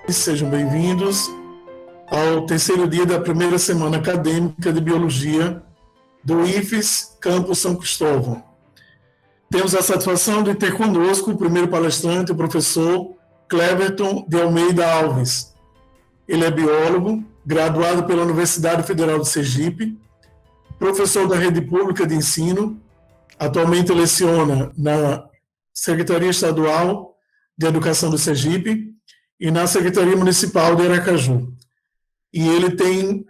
Sejam bem-vindos ao terceiro dia da primeira semana acadêmica de Biologia do IFES Campus São Cristóvão. Temos a satisfação de ter conosco o primeiro palestrante, o professor Cleverton de Almeida Alves. Ele é biólogo, graduado pela Universidade Federal de Sergipe, professor da Rede Pública de Ensino, atualmente leciona na Secretaria Estadual de Educação do Sergipe e na Secretaria Municipal de Aracaju. E ele tem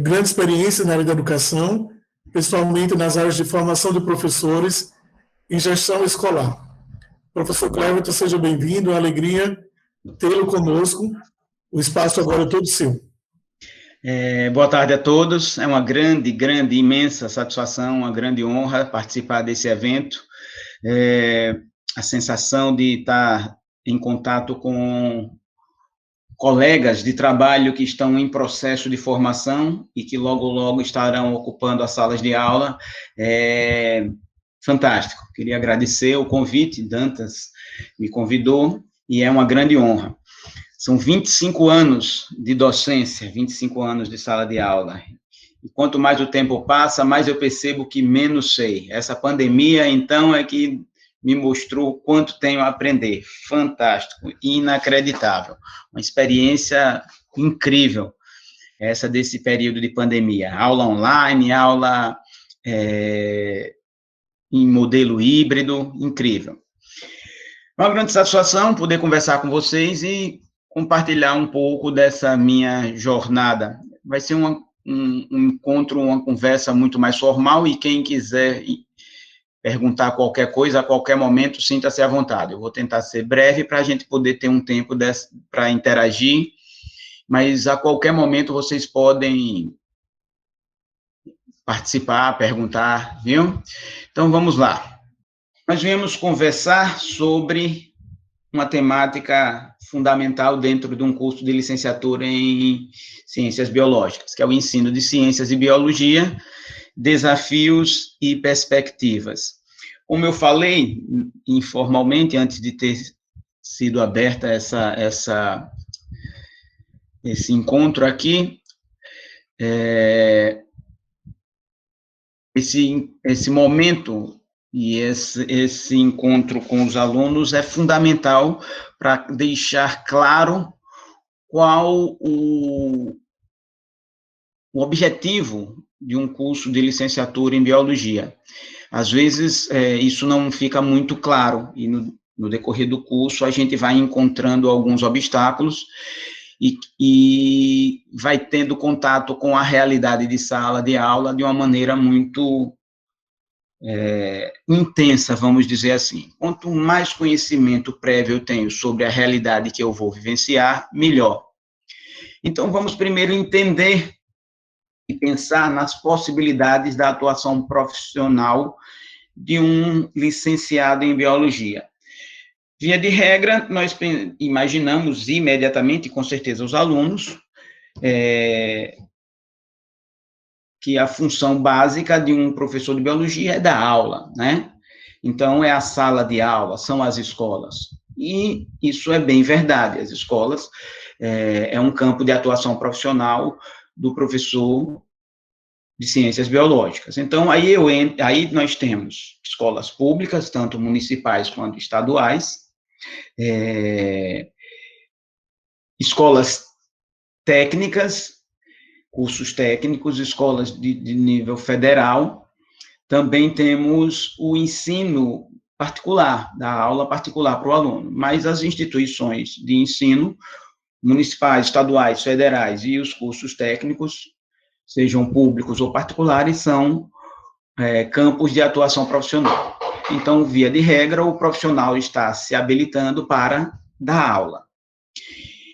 grande experiência na área da educação, principalmente nas áreas de formação de professores e gestão escolar. Professor Cleverton, seja bem-vindo, é uma alegria tê-lo conosco. O espaço agora é todo seu. Boa tarde a todos. É uma grande, imensa satisfação, uma grande honra participar desse evento. A sensação de estar em contato com colegas de trabalho que estão em processo de formação e que logo estarão ocupando as salas de aula é fantástico. Queria agradecer o convite, Dantas me convidou, e é uma grande honra. São 25 anos de docência, 25 anos de sala de aula. E quanto mais o tempo passa, mais eu percebo que menos sei. Essa pandemia, então, é que me mostrou quanto tenho a aprender. Fantástico, inacreditável. Uma experiência incrível, essa desse período de pandemia. Aula online, aula em modelo híbrido, incrível. Uma grande satisfação poder conversar com vocês e compartilhar um pouco dessa minha jornada. Vai ser um encontro, uma conversa muito mais formal, e quem quiser perguntar qualquer coisa, a qualquer momento, sinta-se à vontade. Eu vou tentar ser breve para a gente poder ter um tempo para interagir, mas a qualquer momento vocês podem participar, perguntar, viu? Então, vamos lá. Nós viemos conversar sobre uma temática fundamental dentro de um curso de licenciatura em Ciências Biológicas, que é o ensino de Ciências e Biologia, desafios e perspectivas. Como eu falei informalmente, antes de ter sido aberta esse encontro aqui, esse momento e esse encontro com os alunos é fundamental para deixar claro qual o objetivo de um curso de licenciatura em biologia. Às vezes, isso não fica muito claro, e no decorrer do curso a gente vai encontrando alguns obstáculos e vai tendo contato com a realidade de sala de aula de uma maneira muito intensa, vamos dizer assim. Quanto mais conhecimento prévio eu tenho sobre a realidade que eu vou vivenciar, melhor. Então, vamos primeiro entender e pensar nas possibilidades da atuação profissional de um licenciado em biologia. Via de regra, nós imaginamos imediatamente, com certeza, os alunos, que a função básica de um professor de biologia é dar aula, né? Então, é a sala de aula, são as escolas. E isso é bem verdade, as escolas é um campo de atuação profissional do professor de ciências biológicas. Então, aí nós temos escolas públicas, tanto municipais quanto estaduais, escolas técnicas, cursos técnicos, escolas de nível federal. Também temos o ensino particular, da aula particular para o aluno, mas as instituições de ensino, municipais, estaduais, federais e os cursos técnicos, sejam públicos ou particulares, são campos de atuação profissional. Então, via de regra, o profissional está se habilitando para dar aula.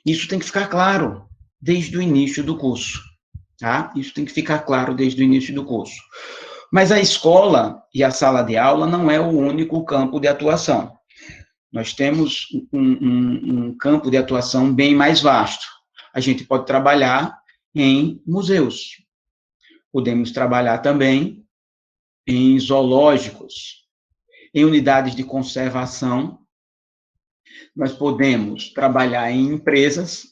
Isso tem que ficar claro desde o início do curso, tá? Isso tem que ficar claro desde o início do curso. Mas a escola e a sala de aula não é o único campo de atuação. Nós temos um campo de atuação bem mais vasto. A gente pode trabalhar em museus. Podemos trabalhar também em zoológicos, em unidades de conservação, nós podemos trabalhar em empresas,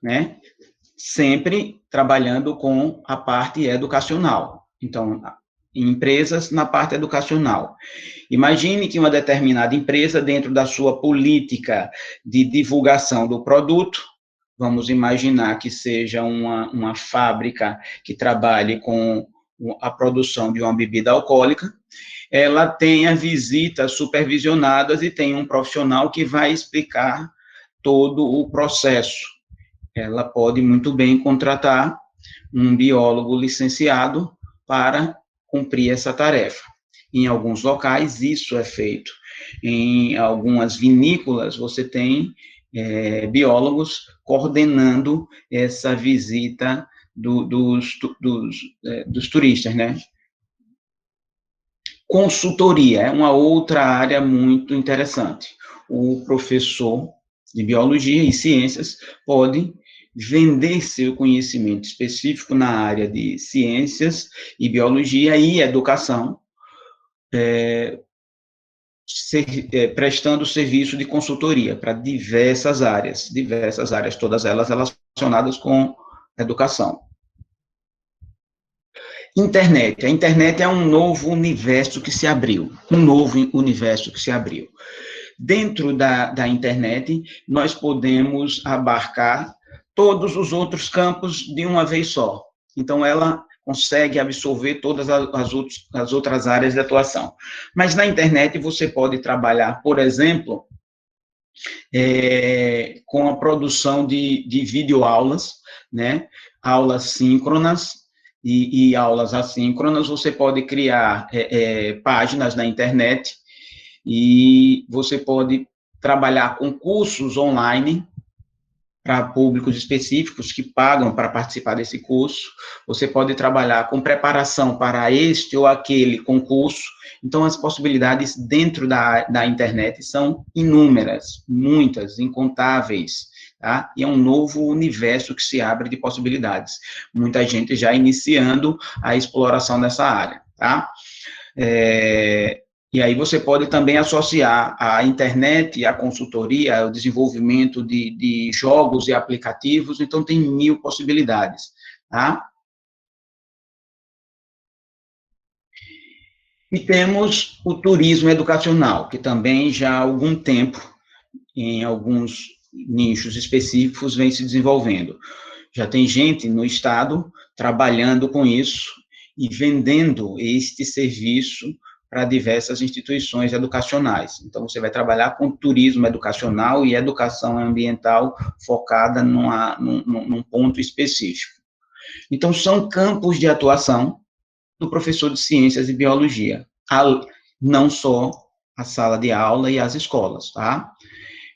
né? Sempre trabalhando com a parte educacional. Então, em empresas, na parte educacional. Imagine que uma determinada empresa, dentro da sua política de divulgação do produto, vamos imaginar que seja uma fábrica que trabalhe com a produção de uma bebida alcoólica, ela tenha visitas supervisionadas e tem um profissional que vai explicar todo o processo. Ela pode muito bem contratar um biólogo licenciado para cumprir essa tarefa. Em alguns locais, isso é feito. Em algumas vinícolas, você tem biólogos coordenando essa visita dos turistas, né? Consultoria é uma outra área muito interessante. O professor de biologia e ciências pode vender seu conhecimento específico na área de ciências e biologia e educação, prestando serviço de consultoria para diversas áreas, todas elas relacionadas com educação. Internet. A internet é um novo universo que se abriu, Dentro da internet, nós podemos abarcar todos os outros campos de uma vez só. Então, ela consegue absorver todas as outras áreas de atuação. Mas na internet, você pode trabalhar, por exemplo, com a produção de videoaulas, né? Aulas síncronas e aulas assíncronas. Você pode criar páginas na internet e você pode trabalhar com cursos online para públicos específicos que pagam para participar desse curso. Você pode trabalhar com preparação para este ou aquele concurso. Então, as possibilidades dentro da internet são inúmeras, muitas, incontáveis, tá? E é um novo universo que se abre de possibilidades. Muita gente já iniciando a exploração dessa área, tá? E aí você pode também associar a internet, a consultoria, o desenvolvimento de jogos e aplicativos, então tem 1000 possibilidades, tá? E temos o turismo educacional, que também já há algum tempo, em alguns nichos específicos, vem se desenvolvendo. Já tem gente no estado trabalhando com isso e vendendo este serviço para diversas instituições educacionais. Então, você vai trabalhar com turismo educacional e educação ambiental focada num ponto específico. Então, são campos de atuação do professor de ciências e biologia, não só a sala de aula e as escolas, tá?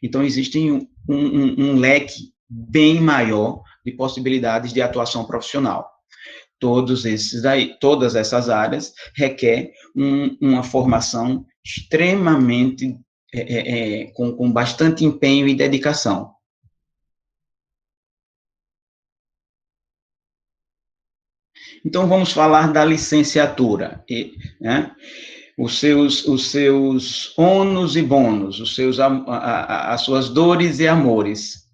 Então, existe um leque bem maior de possibilidades de atuação profissional. Todas essas áreas requer uma formação extremamente, com bastante empenho e dedicação. Então, vamos falar da licenciatura, né? Os seus ônus e bônus, as suas dores e amores.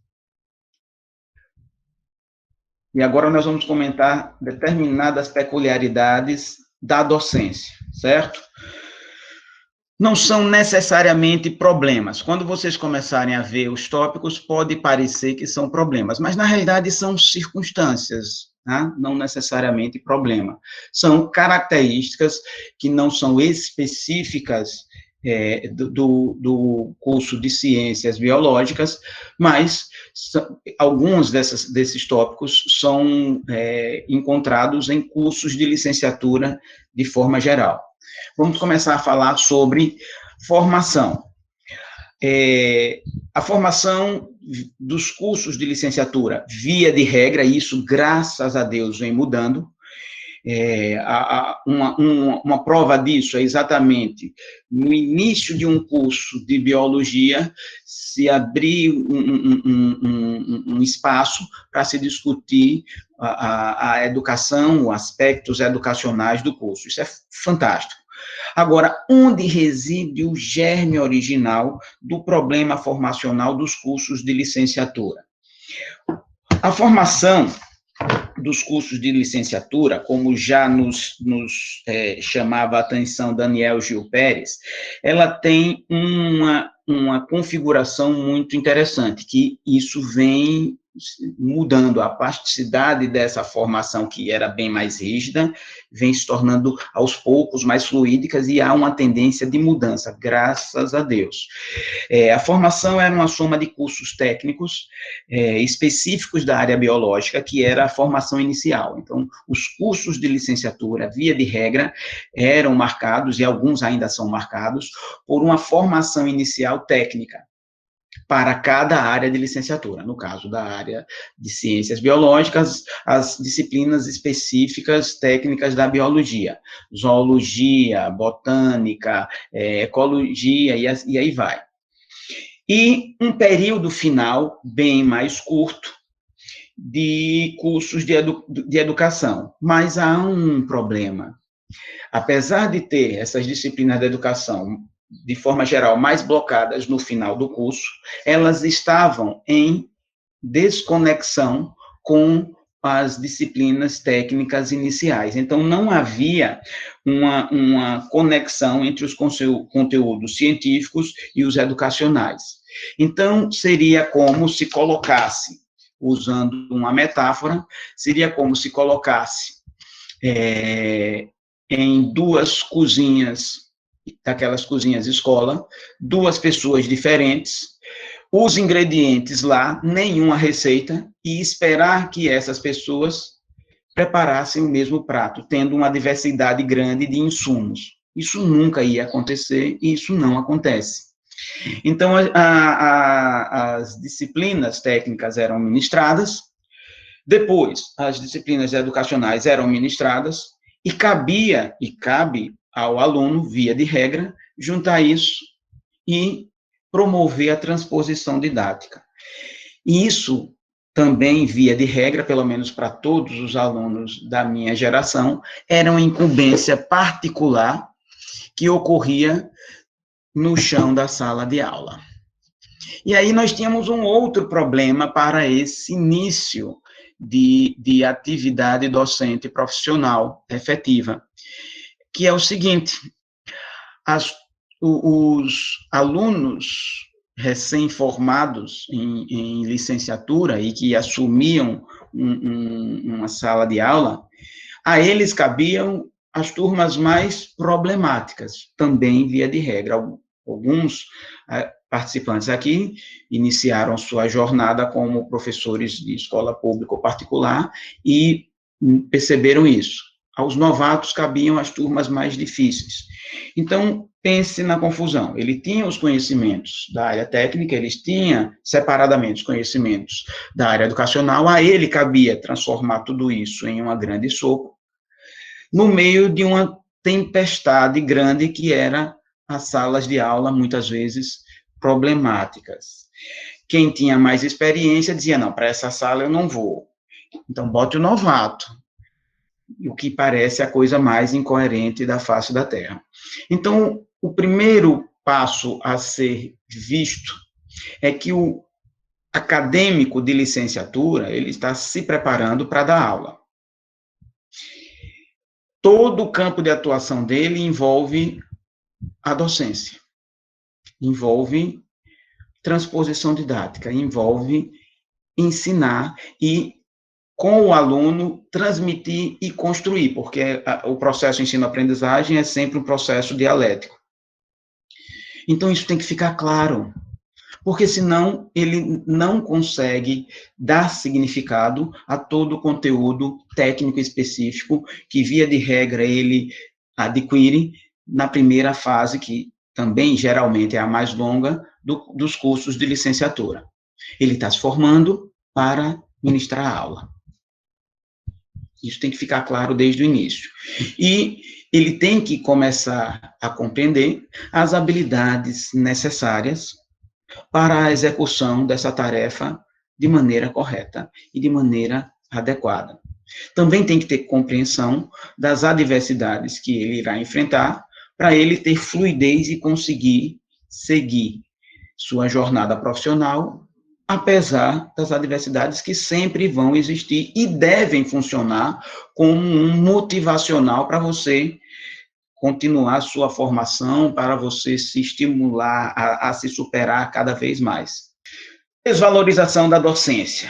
E agora nós vamos comentar determinadas peculiaridades da docência, certo? Não são necessariamente problemas. Quando vocês começarem a ver os tópicos, pode parecer que são problemas, mas na realidade são circunstâncias, tá? Não necessariamente problema. São características que não são específicas do curso de ciências biológicas, mas alguns desses tópicos são encontrados em cursos de licenciatura de forma geral. Vamos começar a falar sobre formação. A formação dos cursos de licenciatura, via de regra, isso, graças a Deus, vem mudando. Uma prova disso é exatamente no início de um curso de biologia, se abrir um espaço para se discutir a educação, os aspectos educacionais do curso. Isso é fantástico. Agora, onde reside o germe original do problema formacional dos cursos de licenciatura? A formação dos cursos de licenciatura, como já nos chamava a atenção Daniel Gil Pérez, ela tem uma configuração muito interessante, que isso vem mudando, a plasticidade dessa formação, que era bem mais rígida, vem se tornando, aos poucos, mais fluídicas, e há uma tendência de mudança, graças a Deus. A formação era uma soma de cursos técnicos específicos da área biológica, que era a formação inicial. Então, os cursos de licenciatura, via de regra, eram marcados, e alguns ainda são marcados, por uma formação inicial técnica, para cada área de licenciatura. No caso da área de ciências biológicas, as disciplinas específicas técnicas da biologia, zoologia, botânica, ecologia, e aí vai. E um período final bem mais curto de cursos de educação. Mas há um problema. Apesar de ter essas disciplinas da educação, de forma geral, mais blocadas no final do curso, elas estavam em desconexão com as disciplinas técnicas iniciais. Então, não havia uma conexão entre os conteúdos científicos e os educacionais. Então, seria como se colocasse, usando uma metáfora, seria como se colocasse em duas cozinhas, daquelas cozinhas escola, duas pessoas diferentes, os ingredientes lá, nenhuma receita, e esperar que essas pessoas preparassem o mesmo prato, tendo uma diversidade grande de insumos. Isso nunca ia acontecer, e isso não acontece. Então, as disciplinas técnicas eram ministradas, depois, as disciplinas educacionais eram ministradas, e cabe ao aluno, via de regra, juntar isso e promover a transposição didática. E isso também, via de regra, pelo menos para todos os alunos da minha geração, era uma incumbência particular que ocorria no chão da sala de aula. E aí nós tínhamos um outro problema para esse início de atividade docente profissional efetiva, que é o seguinte: os alunos recém-formados em licenciatura e que assumiam uma sala de aula, a eles cabiam as turmas mais problemáticas, também via de regra. Alguns participantes aqui iniciaram sua jornada como professores de escola pública ou particular e perceberam isso. Aos novatos cabiam as turmas mais difíceis. Então, pense na confusão. Ele tinha os conhecimentos da área técnica, eles tinham separadamente os conhecimentos da área educacional, a ele cabia transformar tudo isso em uma grande sopa, no meio de uma tempestade grande que era as salas de aula, muitas vezes, problemáticas. Quem tinha mais experiência dizia, não, para essa sala eu não vou. Então, bote o novato. O que parece a coisa mais incoerente da face da Terra. Então, o primeiro passo a ser visto é que o acadêmico de licenciatura, ele está se preparando para dar aula. Todo o campo de atuação dele envolve a docência, envolve transposição didática, envolve ensinar e, com o aluno, transmitir e construir, porque o processo ensino-aprendizagem é sempre um processo dialético. Então, isso tem que ficar claro, porque senão ele não consegue dar significado a todo o conteúdo técnico específico que, via de regra, ele adquire na primeira fase, que também, geralmente, é a mais longa, dos cursos de licenciatura. Ele está se formando para ministrar a aula. Isso tem que ficar claro desde o início. E ele tem que começar a compreender as habilidades necessárias para a execução dessa tarefa de maneira correta e de maneira adequada. Também tem que ter compreensão das adversidades que ele irá enfrentar para ele ter fluidez e conseguir seguir sua jornada profissional, apesar das adversidades que sempre vão existir e devem funcionar como um motivacional para você continuar sua formação, para você se estimular a se superar cada vez mais. Desvalorização da docência.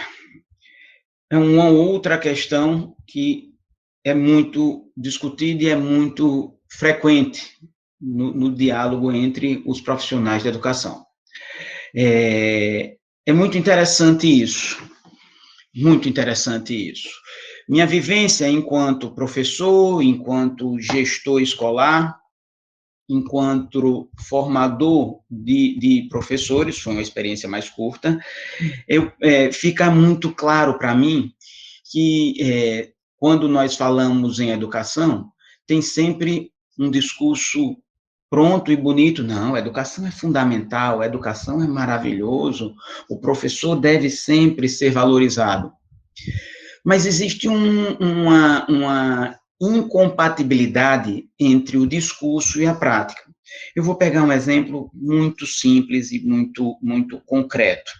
É uma outra questão que é muito discutida e é muito frequente no diálogo entre os profissionais da educação. É muito interessante isso, muito interessante isso. Minha vivência enquanto professor, enquanto gestor escolar, enquanto formador de professores, foi uma experiência mais curta, fica muito claro para mim que quando nós falamos em educação, tem sempre um discurso pronto e bonito. Não, a educação é fundamental, a educação é maravilhoso, o professor deve sempre ser valorizado. Mas existe uma incompatibilidade entre o discurso e a prática. Eu vou pegar um exemplo muito simples e muito concreto.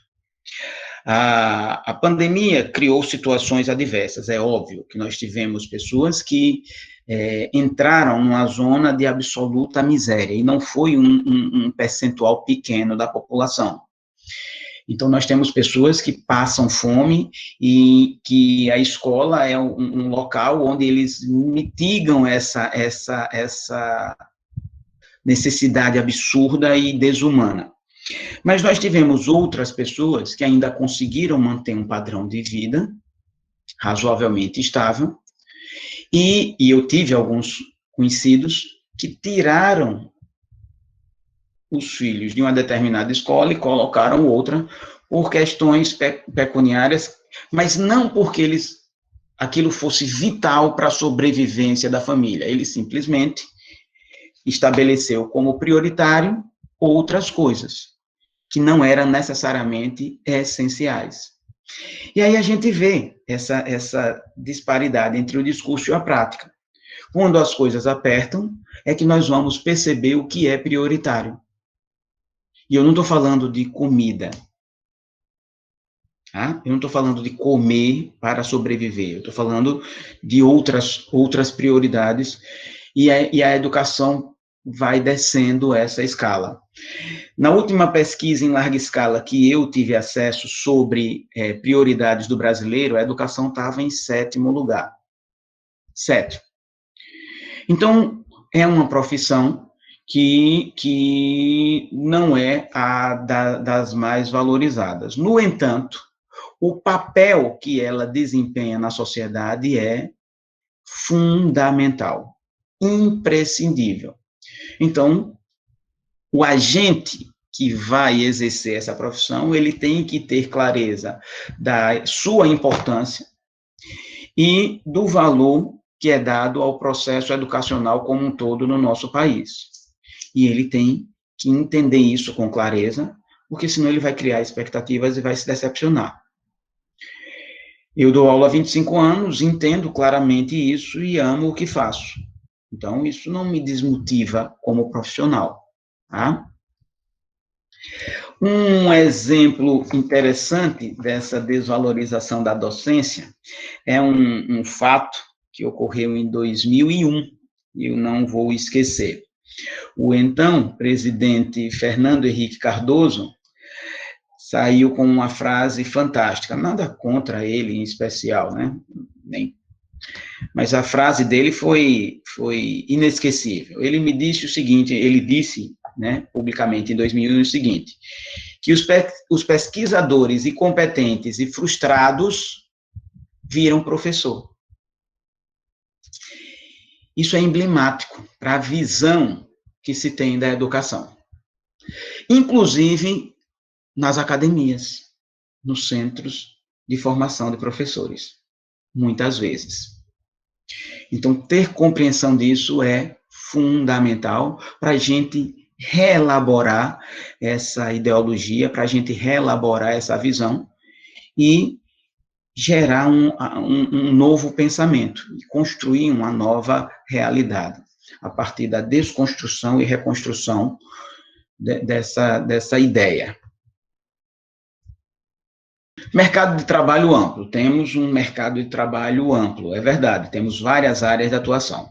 A pandemia criou situações adversas, é óbvio que nós tivemos pessoas que entraram numa zona de absoluta miséria, e não foi um percentual pequeno da população. Então, nós temos pessoas que passam fome e que a escola é um local onde eles mitigam essa necessidade absurda e desumana. Mas nós tivemos outras pessoas que ainda conseguiram manter um padrão de vida razoavelmente estável, e eu tive alguns conhecidos que tiraram os filhos de uma determinada escola e colocaram outra por questões pecuniárias, mas não porque aquilo fosse vital para a sobrevivência da família. Ele simplesmente estabeleceu como prioritário outras coisas, que não eram necessariamente essenciais. E aí a gente vê essa disparidade entre o discurso e a prática. Quando as coisas apertam, é que nós vamos perceber o que é prioritário. E eu não estou falando de comida, tá? Eu não estou falando de comer para sobreviver, eu estou falando de outras prioridades, e a educação vai descendo essa escala. Na última pesquisa em larga escala que eu tive acesso sobre prioridades do brasileiro, a educação estava em 7º lugar. 7º. Então, é uma profissão que não é das mais valorizadas. No entanto, o papel que ela desempenha na sociedade é fundamental, imprescindível. Então, o agente que vai exercer essa profissão, ele tem que ter clareza da sua importância e do valor que é dado ao processo educacional como um todo no nosso país. E ele tem que entender isso com clareza, porque senão ele vai criar expectativas e vai se decepcionar. Eu dou aula há 25 anos, entendo claramente isso e amo o que faço. Então, isso não me desmotiva como profissional, tá? Um exemplo interessante dessa desvalorização da docência é um fato que ocorreu em 2001, e eu não vou esquecer. O então presidente Fernando Henrique Cardoso saiu com uma frase fantástica, nada contra ele em especial, né? Mas a frase dele foi inesquecível. Ele me disse o seguinte, ele disse, né, publicamente em 2001 o seguinte, que os pesquisadores incompetentes e frustrados viram professor. Isso é emblemático para a visão que se tem da educação. Inclusive nas academias, nos centros de formação de professores, muitas vezes. Então, ter compreensão disso é fundamental para a gente reelaborar essa ideologia, para a gente reelaborar essa visão e gerar um novo pensamento, construir uma nova realidade. a partir da desconstrução e reconstrução dessa ideia. Mercado de trabalho amplo. Temos um mercado de trabalho amplo, é verdade, temos várias áreas de atuação,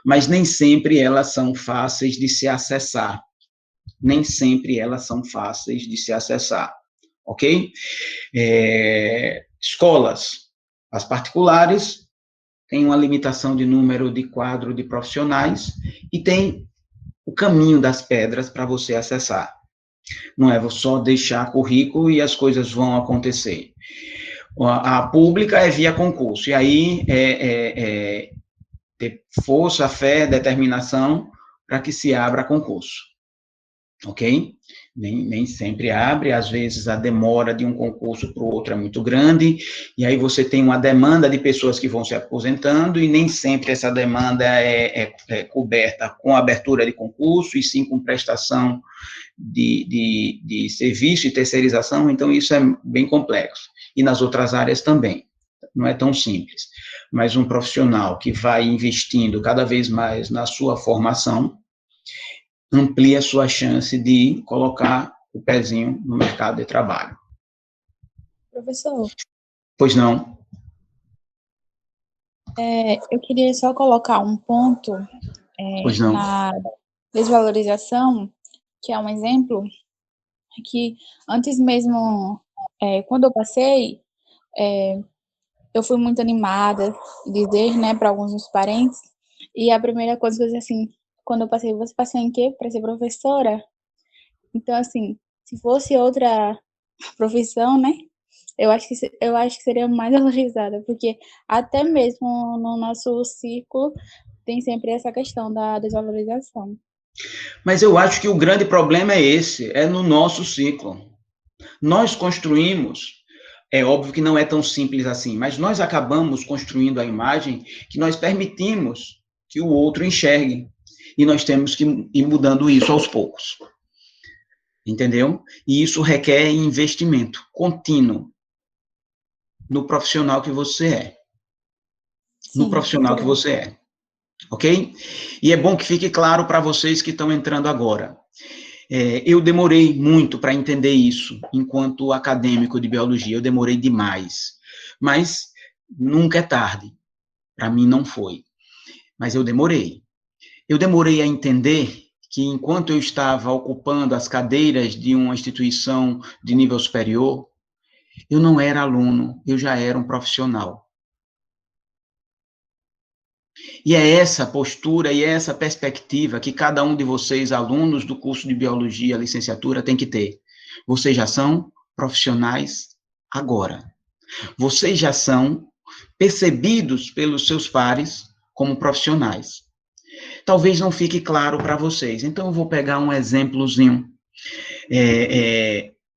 mas nem sempre elas são fáceis de se acessar. Nem sempre elas são fáceis de se acessar, ok? Escolas, as particulares, têm uma limitação de número de quadro de profissionais e tem o caminho das pedras para você acessar. Não é só deixar currículo e as coisas vão acontecer. A pública é via concurso, e aí ter força, fé, determinação para que se abra concurso, ok? Nem sempre abre, às vezes a demora de um concurso para o outro é muito grande, e aí você tem uma demanda de pessoas que vão se aposentando, e nem sempre essa demanda é coberta com abertura de concurso, e sim com prestação de serviço e terceirização, então isso é bem complexo. E nas outras áreas também, não é tão simples. Mas um profissional que vai investindo cada vez mais na sua formação, amplia a sua chance de colocar o pezinho no mercado de trabalho. Professor, Pois não? eu queria só colocar um ponto Pois não? na desvalorização, que é um exemplo, que antes mesmo, quando eu passei, eu fui muito animada, dizer, né, para alguns dos parentes, e a primeira coisa que eu disse assim, quando eu passei, você passou em quê? Para ser professora? Então, assim, se fosse outra profissão, né, eu acho que seria mais valorizada, porque até mesmo no nosso círculo tem sempre essa questão da desvalorização. Mas eu acho que o grande problema é esse, é no nosso ciclo. Nós construímos, é óbvio que não é tão simples assim, mas nós acabamos construindo a imagem que nós permitimos que o outro enxergue, e nós temos que ir mudando isso aos poucos. Entendeu? E isso requer investimento contínuo no profissional que você é. No profissional que você é. Ok? E é bom que fique claro para vocês que estão entrando agora. Eu demorei muito para entender isso, enquanto acadêmico de biologia, eu demorei demais. Mas nunca é tarde. Para mim não foi. Mas eu demorei. Eu demorei a entender que enquanto eu estava ocupando as cadeiras de uma instituição de nível superior, eu não era aluno, eu já era um profissional. E é essa postura e essa perspectiva que cada um de vocês, alunos do curso de Biologia, licenciatura, tem que ter. Vocês já são profissionais agora. Vocês já são percebidos pelos seus pares como profissionais. Talvez não fique claro para vocês. Então, eu vou pegar um exemplozinho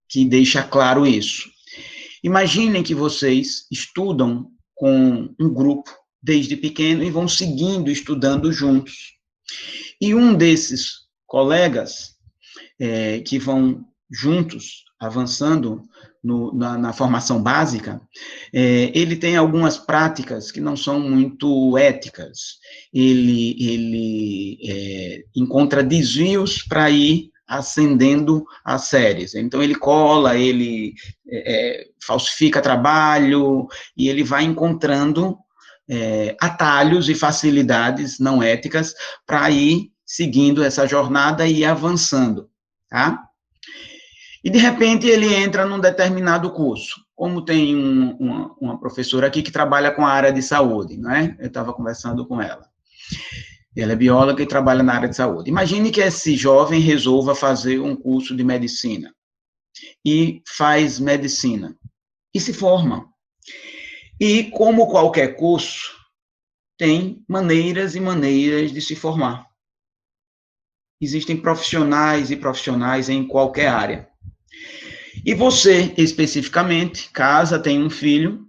que deixa claro isso. Imaginem que vocês estudam com um grupo desde pequeno e vão seguindo, estudando juntos. E um desses colegas que vão juntos, avançando na formação básica, ele tem algumas práticas que não são muito éticas. Ele encontra desvios para ir ascendendo as séries. Então, ele cola, ele falsifica trabalho, e ele vai encontrando atalhos e facilidades não éticas para ir seguindo essa jornada e ir avançando, tá? E, de repente, ele entra num determinado curso. Como tem uma professora aqui que trabalha com a área de saúde, não é? Eu estava conversando com ela. Ela é bióloga e trabalha na área de saúde. Imagine que esse jovem resolva fazer um curso de medicina. E faz medicina. E se forma. E, como qualquer curso, tem maneiras e maneiras de se formar. Existem profissionais e profissionais em qualquer área. E você, especificamente, casa, tem um filho,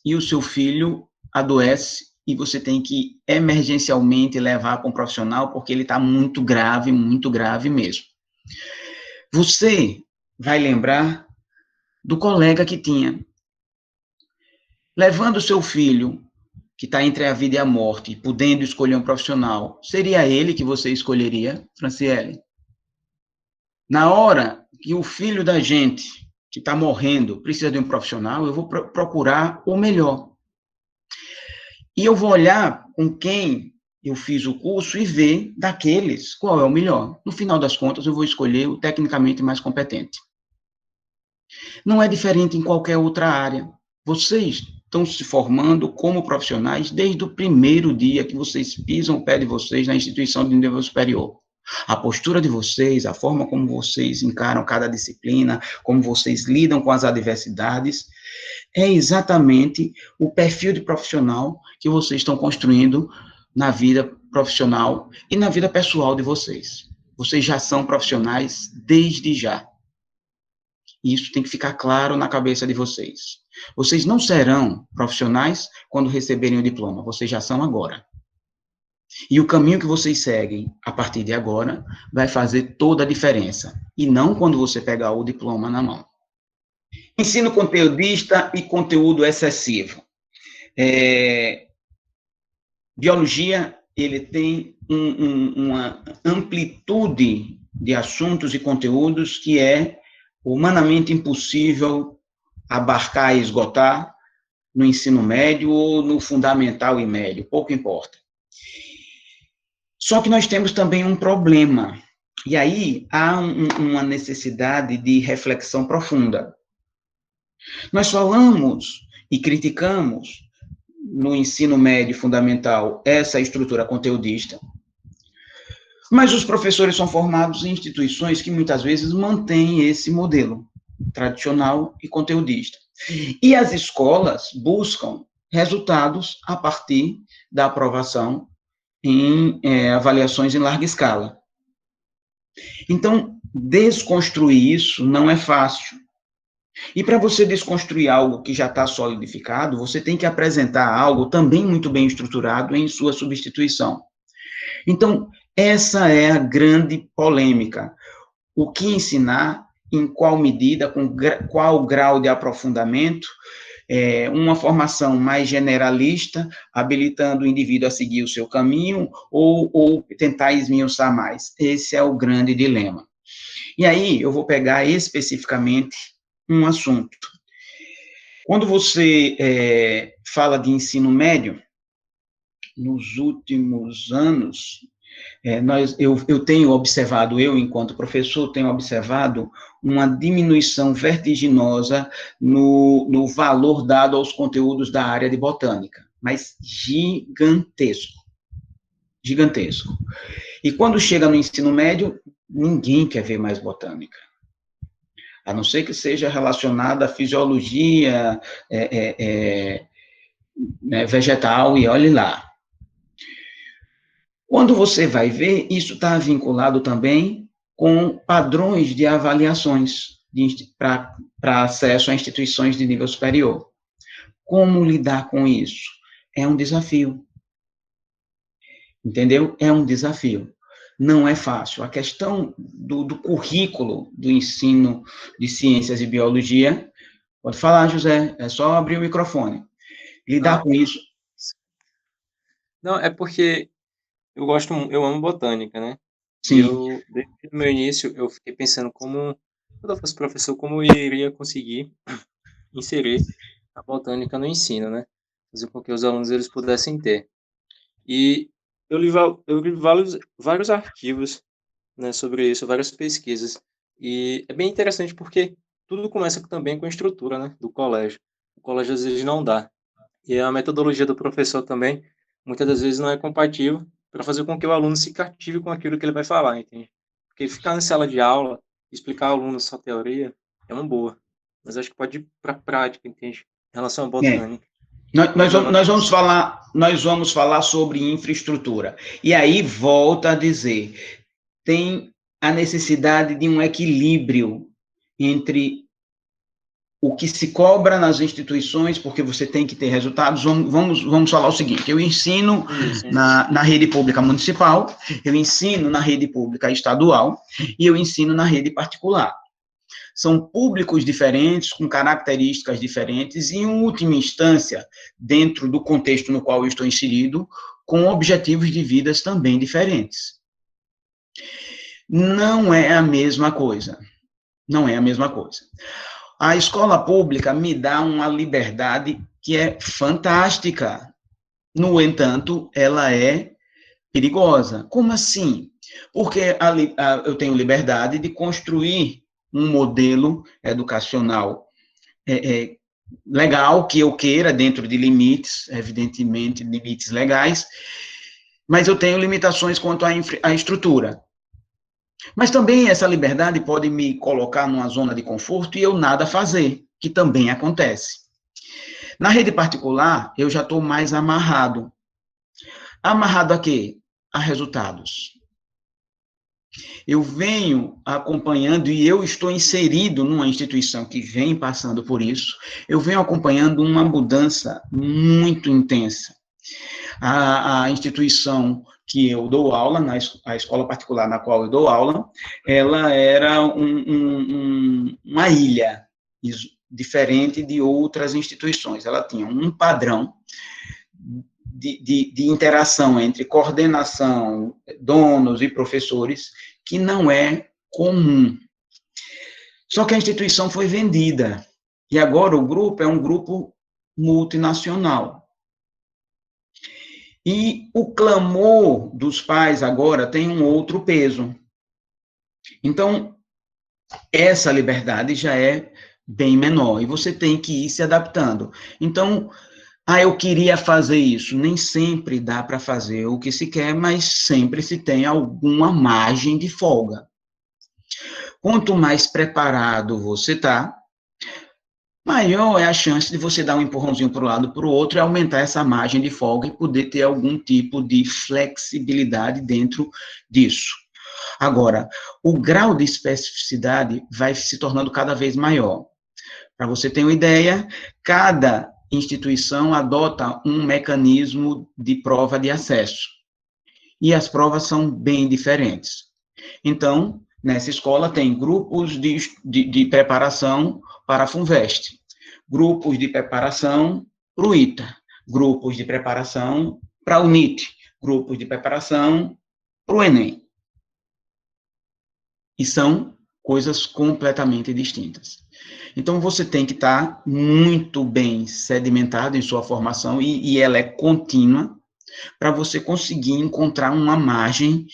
e o seu filho adoece, e você tem que emergencialmente levar para um profissional, porque ele está muito grave mesmo. Você vai lembrar do colega que tinha. Levando o seu filho, que está entre a vida e a morte, podendo escolher um profissional, seria ele que você escolheria, Franciele? Na hora que o filho da gente, que está morrendo, precisa de um profissional, eu vou procurar o melhor. E eu vou olhar com quem eu fiz o curso e ver daqueles qual é o melhor. No final das contas, eu vou escolher o tecnicamente mais competente. Não é diferente em qualquer outra área. Vocês estão se formando como profissionais desde o primeiro dia que vocês pisam o pé de vocês na instituição de nível superior. A postura de vocês, a forma como vocês encaram cada disciplina, como vocês lidam com as adversidades, é exatamente o perfil de profissional que vocês estão construindo na vida profissional e na vida pessoal de vocês. Vocês já são profissionais desde já. Isso tem que ficar claro na cabeça de vocês. Vocês não serão profissionais quando receberem o diploma, vocês já são agora. E o caminho que vocês seguem a partir de agora vai fazer toda a diferença, e não quando você pegar o diploma na mão. Ensino conteudista e conteúdo excessivo. Biologia, ele tem uma amplitude de assuntos e conteúdos que é humanamente impossível abarcar e esgotar no ensino médio ou no fundamental e médio, pouco importa. Só que nós temos também um problema, e aí há uma necessidade de reflexão profunda. Nós falamos e criticamos no ensino médio fundamental essa estrutura conteudista, mas os professores são formados em instituições que muitas vezes mantêm esse modelo tradicional e conteudista. E as escolas buscam resultados a partir da aprovação em avaliações em larga escala. Então, desconstruir isso não é fácil. E para você desconstruir algo que já está solidificado, você tem que apresentar algo também muito bem estruturado em sua substituição. Então, essa é a grande polêmica. O que ensinar, em qual medida, com qual grau de aprofundamento, uma formação mais generalista, habilitando o indivíduo a seguir o seu caminho, ou tentar esmiuçar mais. Esse é o grande dilema. E aí, eu vou pegar especificamente um assunto. Quando você fala de ensino médio, nos últimos anos, eu tenho observado, eu, enquanto professor, tenho observado uma diminuição vertiginosa no valor dado aos conteúdos da área de botânica, mas gigantesco. Gigantesco. E quando chega no ensino médio, ninguém quer ver mais botânica. A não ser que seja relacionada à fisiologia vegetal, e olhe lá. Quando você vai ver, isso está vinculado também com padrões de avaliações para acesso a instituições de nível superior. Como lidar com isso? É um desafio. Entendeu? É um desafio. Não é fácil. A questão do currículo do ensino de ciências e biologia, pode falar, José, é só abrir o microfone. Lidar com isso. Não, é porque eu amo botânica, né? Sim. Desde o meu início, eu fiquei pensando quando eu fosse professor, como eu iria conseguir inserir a botânica no ensino, né? Fazer com que os alunos eles pudessem ter. E eu li vários artigos, né, sobre isso, várias pesquisas. E é bem interessante porque tudo começa também com a estrutura, né, do colégio. O colégio às vezes não dá. E a metodologia do professor também, muitas das vezes, não é compatível para fazer com que o aluno se cative com aquilo que ele vai falar, entende? Porque ficar na sala de aula, explicar ao aluno só teoria, é uma boa. Mas acho que pode ir para a prática, entende? Em relação à botânica. Nós vamos falar sobre infraestrutura. E aí, volta a dizer, tem a necessidade de um equilíbrio entre o que se cobra nas instituições, porque você tem que ter resultados. Vamos falar o seguinte: eu ensino na rede pública municipal, eu ensino na rede pública estadual, e eu ensino na rede particular. São públicos diferentes, com características diferentes, e, em última instância, dentro do contexto no qual eu estou inserido, com objetivos de vidas também diferentes. Não é a mesma coisa. Não é a mesma coisa. A escola pública me dá uma liberdade que é fantástica. No entanto, ela é perigosa. Como assim? Porque eu tenho liberdade de construir um modelo educacional legal, que eu queira, dentro de limites, evidentemente, limites legais, mas eu tenho limitações quanto à estrutura. Mas também essa liberdade pode me colocar numa zona de conforto e eu nada fazer, que também acontece. Na rede particular, eu já estou mais amarrado. Amarrado a quê? A resultados. Eu venho acompanhando, e eu estou inserido numa instituição que vem passando por isso, eu venho acompanhando uma mudança muito intensa. A instituição que eu dou aula, a escola particular na qual eu dou aula, ela era uma ilha, diferente de outras instituições. Ela tinha um padrão de interação entre coordenação, donos e professores, que não é comum. Só que a instituição foi vendida, e agora o grupo é um grupo multinacional. E o clamor dos pais agora tem um outro peso. Então, essa liberdade já é bem menor, e você tem que ir se adaptando. Então, eu queria fazer isso. Nem sempre dá para fazer o que se quer, mas sempre se tem alguma margem de folga. Quanto mais preparado você está, maior é a chance de você dar um empurrãozinho para um lado, para o outro, e aumentar essa margem de folga e poder ter algum tipo de flexibilidade dentro disso. Agora, o grau de especificidade vai se tornando cada vez maior. Para você ter uma ideia, cada instituição adota um mecanismo de prova de acesso. E as provas são bem diferentes. Então, nessa escola tem grupos de preparação para a FUNVEST, grupos de preparação para o ITA, grupos de preparação para a UNIT, grupos de preparação para o ENEM. E são coisas completamente distintas. Então, você tem que estar muito bem sedimentado em sua formação, e ela é contínua, para você conseguir encontrar uma margem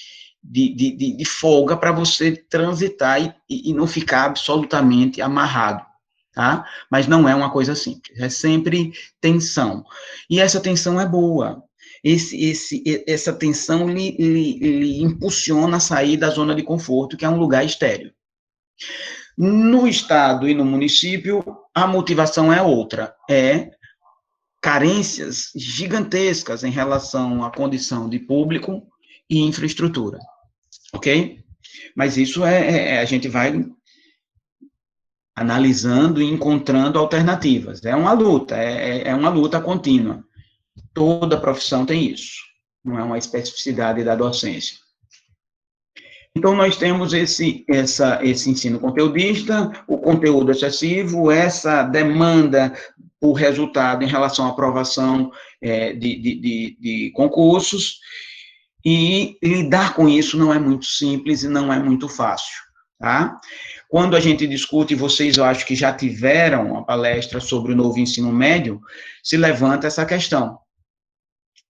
de folga para você transitar e não ficar absolutamente amarrado, tá? Mas não é uma coisa simples, é sempre tensão. E essa tensão é boa. Essa tensão lhe impulsiona a sair da zona de conforto, que é um lugar estéril. No estado e no município, a motivação é outra, é carências gigantescas em relação à condição de público e infraestrutura, ok? Mas isso a gente vai analisando e encontrando alternativas. É uma luta, é uma luta contínua. Toda profissão tem isso, não é uma especificidade da docência. Então, nós temos esse ensino conteudista, o conteúdo excessivo, essa demanda por resultado em relação à aprovação de concursos, e lidar com isso não é muito simples e não é muito fácil, tá? Quando a gente discute, vocês, eu acho que já tiveram uma palestra sobre o novo ensino médio, se levanta essa questão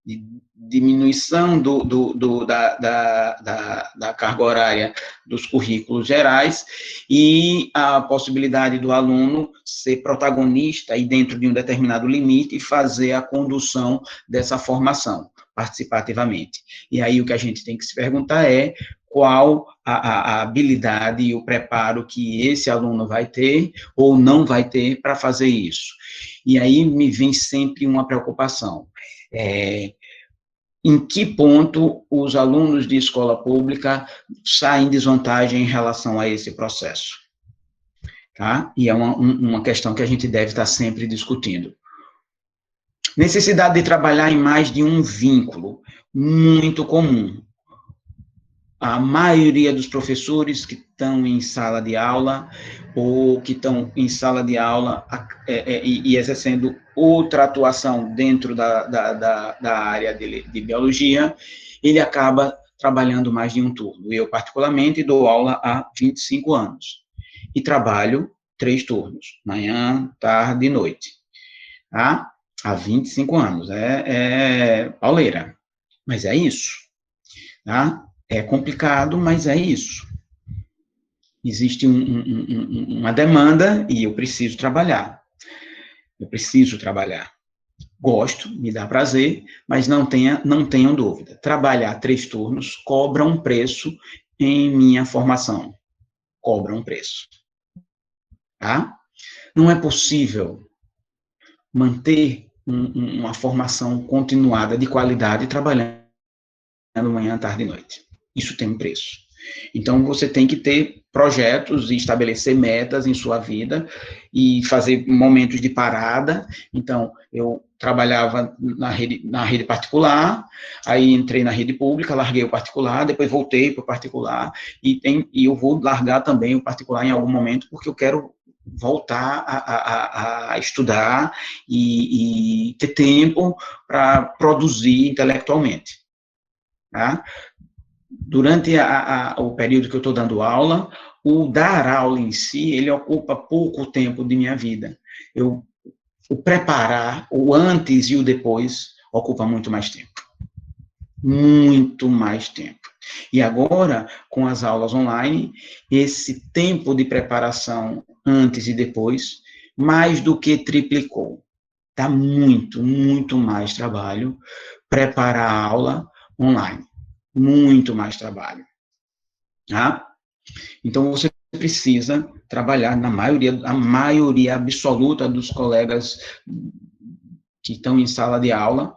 de diminuição da carga horária dos currículos gerais e a possibilidade do aluno ser protagonista e, dentro de um determinado limite, fazer a condução dessa formação participativamente. E aí o que a gente tem que se perguntar é qual a habilidade e o preparo que esse aluno vai ter ou não vai ter para fazer isso. E aí me vem sempre uma preocupação. Em que ponto os alunos de escola pública saem em desvantagem em relação a esse processo? Tá? E é uma questão que a gente deve estar sempre discutindo. Necessidade de trabalhar em mais de um vínculo, muito comum. a maioria dos professores que estão em sala de aula, ou que estão em sala de aula e exercendo outra atuação dentro da área de biologia, ele acaba trabalhando mais de um turno. Eu, particularmente, dou aula há 25 anos, e trabalho 3 turnos, manhã, tarde e noite, tá? Há 25 anos, pauleira, mas é isso, tá? É complicado, mas é isso. Existe uma demanda e eu preciso trabalhar. Eu preciso trabalhar. Gosto, me dá prazer, mas não tenham dúvida. Trabalhar 3 turnos cobra um preço em minha formação. Cobra um preço. Tá? Não é possível manter uma formação continuada de qualidade trabalhando manhã, tarde e noite. Isso tem um preço. Então, você tem que ter projetos e estabelecer metas em sua vida e fazer momentos de parada. Então, eu trabalhava na rede particular, aí entrei na rede pública, larguei o particular, depois voltei para o particular, e eu vou largar também o particular em algum momento, porque eu quero voltar a estudar e ter tempo para produzir intelectualmente. Tá? Durante o período que eu estou dando aula, o dar aula em si, ele ocupa pouco tempo de minha vida. O preparar, o antes e o depois, ocupa muito mais tempo. Muito mais tempo. E agora, com as aulas online, esse tempo de preparação antes e depois, mais do que triplicou. Dá muito, muito mais trabalho preparar a aula online. Muito mais trabalho. Tá? Então, você precisa trabalhar a maioria absoluta dos colegas que estão em sala de aula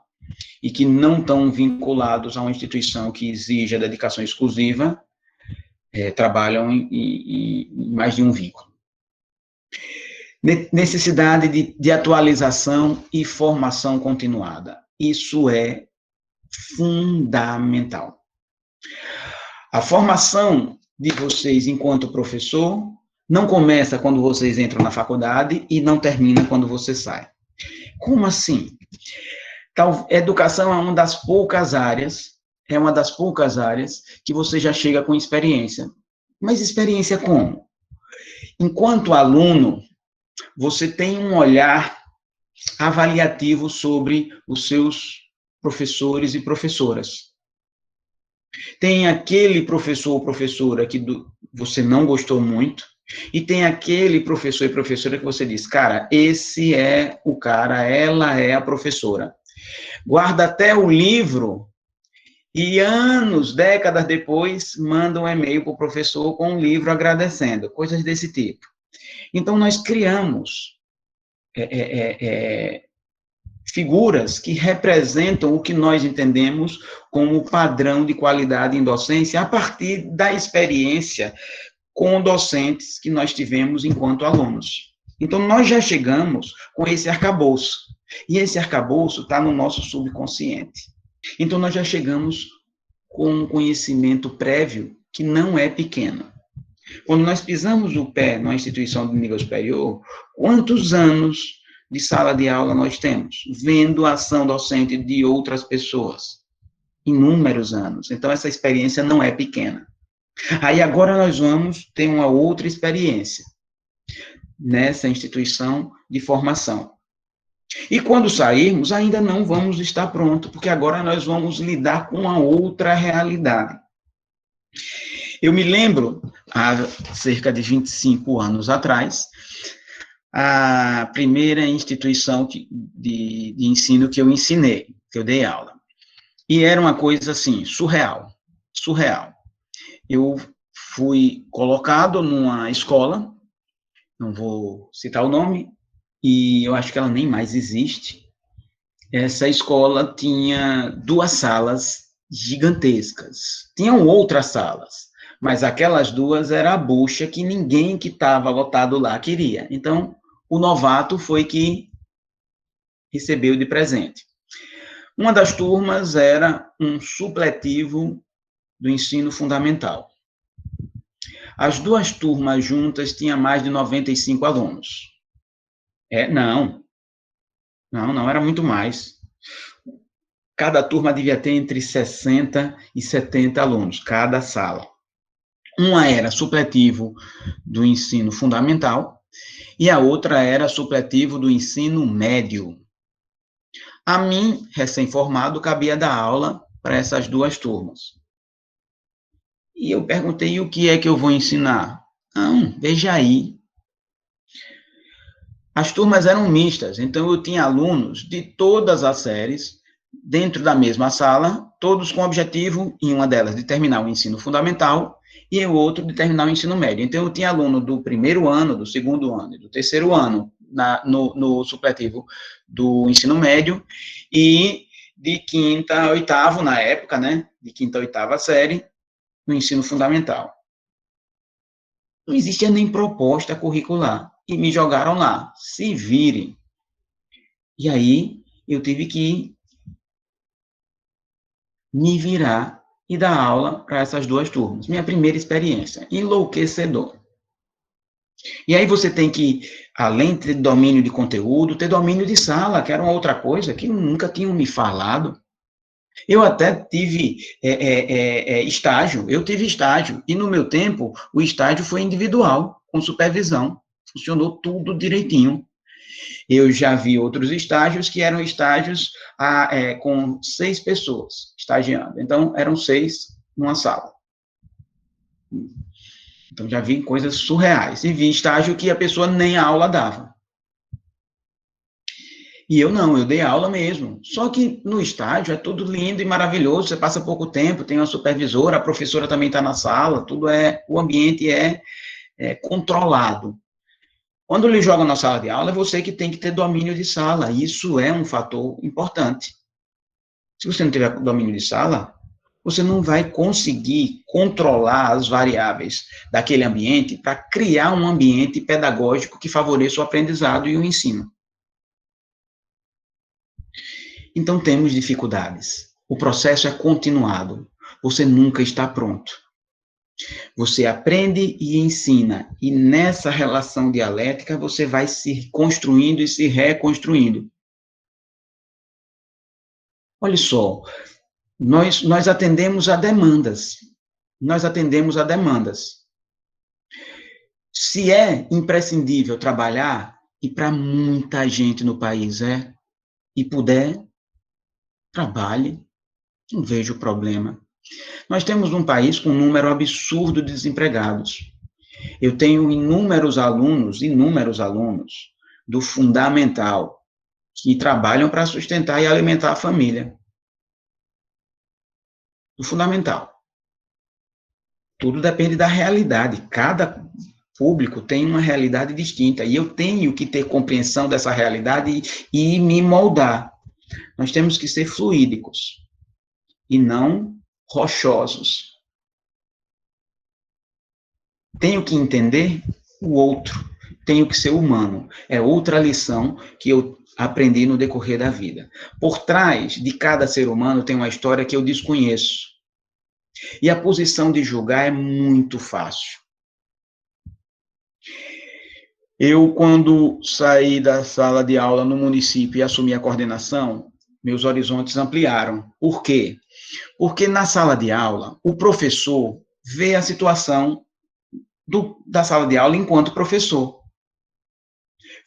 e que não estão vinculados a uma instituição que exige a dedicação exclusiva, trabalham em mais de um vínculo. Necessidade de atualização e formação continuada. Isso é fundamental. A formação de vocês enquanto professor não começa quando vocês entram na faculdade e não termina quando você sai. Como assim? Educação é uma das poucas áreas que você já chega com experiência. Mas experiência como? Enquanto aluno, você tem um olhar avaliativo sobre os seus professores e professoras. Tem aquele professor ou professora que você não gostou muito, e tem aquele professor e professora que você diz, cara, esse é o cara, ela é a professora. Guarda até o livro e anos, décadas depois, manda um e-mail para o professor com um livro agradecendo, coisas desse tipo. Então, nós criamos figuras que representam o que nós entendemos como padrão de qualidade em docência a partir da experiência com docentes que nós tivemos enquanto alunos. Então, nós já chegamos com esse arcabouço, e esse arcabouço está no nosso subconsciente. Então, nós já chegamos com um conhecimento prévio que não é pequeno. Quando nós pisamos o pé numa instituição de nível superior, quantos anos de sala de aula nós temos, vendo a ação docente de outras pessoas? Inúmeros anos. Então, essa experiência não é pequena. Aí, agora, nós vamos ter uma outra experiência nessa instituição de formação. E quando sairmos, ainda não vamos estar prontos, porque agora nós vamos lidar com uma outra realidade. Eu me lembro, há cerca de 25 anos atrás, a primeira instituição de ensino que eu ensinei, que eu dei aula. E era uma coisa, assim, surreal. Eu fui colocado numa escola, não vou citar o nome, e eu acho que ela nem mais existe. Essa escola tinha 2 salas gigantescas. Tinham outras salas, mas aquelas 2 era a bucha que ninguém que estava lotado lá queria. Então, o novato foi que recebeu de presente. Uma das turmas era um supletivo do ensino fundamental. As duas turmas juntas tinham mais de 95 alunos. Não, era muito mais. Cada turma devia ter entre 60 e 70 alunos, cada sala. Uma era supletivo do ensino fundamental e a outra era supletivo do ensino médio. A mim, recém-formado, cabia dar aula para essas duas turmas. E eu perguntei, o que é que eu vou ensinar? Não, veja aí. As turmas eram mistas, então eu tinha alunos de todas as séries, dentro da mesma sala, todos com o objetivo, em uma delas, de terminar o ensino fundamental, e o outro de terminar o ensino médio. Então, eu tinha aluno do primeiro ano, do segundo ano e do terceiro ano no supletivo do ensino médio, e de quinta a oitavo, na época, né, de quinta a oitava série, no ensino fundamental. Não existia nem proposta curricular, e me jogaram lá, se virem. E aí, eu tive que me virar e dar aula para essas duas turmas. Minha primeira experiência, enlouquecedor. E aí você tem que, além de ter domínio de conteúdo, ter domínio de sala, que era uma outra coisa que nunca tinham me falado. Eu até tive estágio, e no meu tempo, o estágio foi individual, com supervisão, funcionou tudo direitinho. Eu já vi outros estágios que eram estágios com 6 pessoas estagiando. Então, eram 6 numa sala. Então, já vi coisas surreais. E vi estágio que a pessoa nem a aula dava. E eu não, eu dei aula mesmo. Só que no estágio é tudo lindo e maravilhoso, você passa pouco tempo, tem uma supervisora, a professora também está na sala, o ambiente é controlado. Quando lhe jogam na sala de aula, é você que tem que ter domínio de sala. Isso é um fator importante. Se você não tiver domínio de sala, você não vai conseguir controlar as variáveis daquele ambiente para criar um ambiente pedagógico que favoreça o aprendizado e o ensino. Então, temos dificuldades. O processo é continuado. Você nunca está pronto. Você aprende e ensina, e nessa relação dialética você vai se construindo e se reconstruindo. Olha só, nós atendemos a demandas. Se é imprescindível trabalhar, e para muita gente no país e puder, trabalhe, não vejo problema. Nós temos um país com um número absurdo de desempregados. Eu tenho inúmeros alunos do fundamental que trabalham para sustentar e alimentar a família. Do fundamental. Tudo depende da realidade. Cada público tem uma realidade distinta e eu tenho que ter compreensão dessa realidade e me moldar. Nós temos que ser fluídicos e não rochosos. Tenho que entender o outro, tenho que ser humano. É outra lição que eu aprendi no decorrer da vida. Por trás de cada ser humano tem uma história que eu desconheço. E a posição de julgar é muito fácil. Eu, quando saí da sala de aula no município e assumi a coordenação, meus horizontes ampliaram. Por quê? Porque na sala de aula, o professor vê a situação da sala de aula enquanto professor.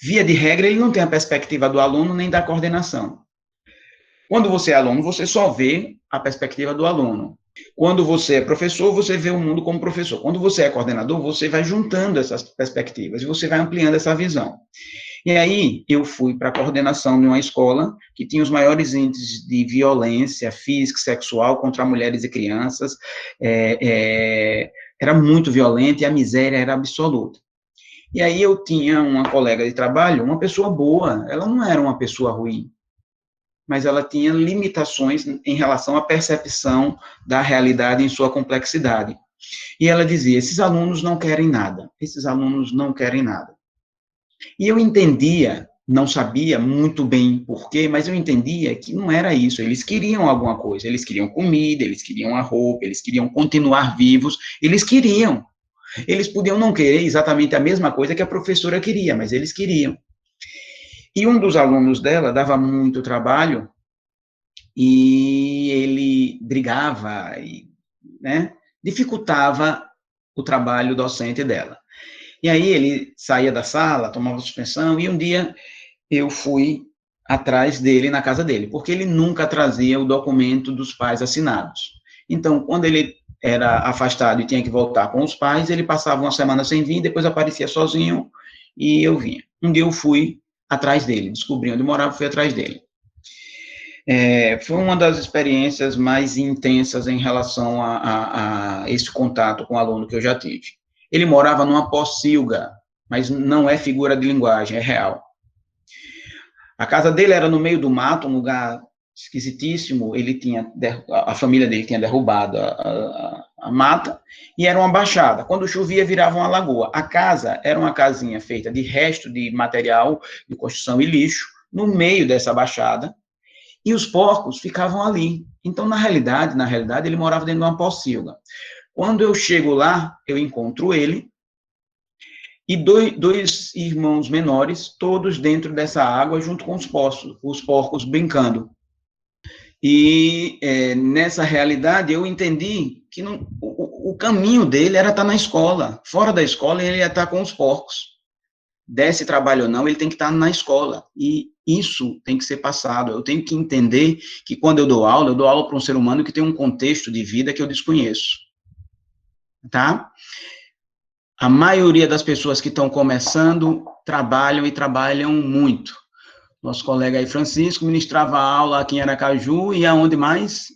Via de regra, ele não tem a perspectiva do aluno nem da coordenação. Quando você é aluno, você só vê a perspectiva do aluno. Quando você é professor, você vê o mundo como professor. Quando você é coordenador, você vai juntando essas perspectivas e você vai ampliando essa visão. E aí, eu fui para a coordenação de uma escola que tinha os maiores índices de violência física e sexual contra mulheres e crianças. Era muito violento e a miséria era absoluta. E aí, eu tinha uma colega de trabalho, uma pessoa boa, ela não era uma pessoa ruim, mas ela tinha limitações em relação à percepção da realidade em sua complexidade. E ela dizia, esses alunos não querem nada. E eu entendia não sabia muito bem por quê, mas eu entendia que não era isso. Eles queriam alguma coisa, eles queriam comida, eles queriam a roupa, eles queriam continuar vivos, eles queriam. Eles podiam não querer exatamente a mesma coisa que a professora queria, mas eles queriam. E um dos alunos dela dava muito trabalho e ele brigava, e, né, dificultava o trabalho docente dela. E aí ele saía da sala, tomava suspensão, e um dia eu fui atrás dele na casa dele, porque ele nunca trazia o documento dos pais assinados. Então, quando ele era afastado e tinha que voltar com os pais, ele passava uma semana sem vir, depois aparecia sozinho e eu vinha. Um dia eu fui atrás dele, descobri onde morava, fui atrás dele. Foi uma das experiências mais intensas em relação a esse contato com o aluno que eu já tive. Ele morava numa pocilga, mas não é figura de linguagem, é real. A casa dele era no meio do mato, um lugar esquisitíssimo. A família dele tinha derrubado a mata e era uma baixada. Quando chovia, virava uma lagoa. A casa era uma casinha feita de resto de material de construção e lixo no meio dessa baixada. E os porcos ficavam ali. Então, na realidade, ele morava dentro de uma pocilga. Quando eu chego lá, eu encontro ele e dois irmãos menores, todos dentro dessa água, junto com os porcos brincando. E nessa realidade, eu entendi que o caminho dele era estar na escola. Fora da escola, ele ia estar com os porcos. Desse trabalho ou não, ele tem que estar na escola. E isso tem que ser passado. Eu tenho que entender que quando eu dou aula para um ser humano que tem um contexto de vida que eu desconheço. Tá? A maioria das pessoas que estão começando trabalham e trabalham muito. Nosso colega aí, Francisco, ministrava aula aqui em Aracaju e aonde mais?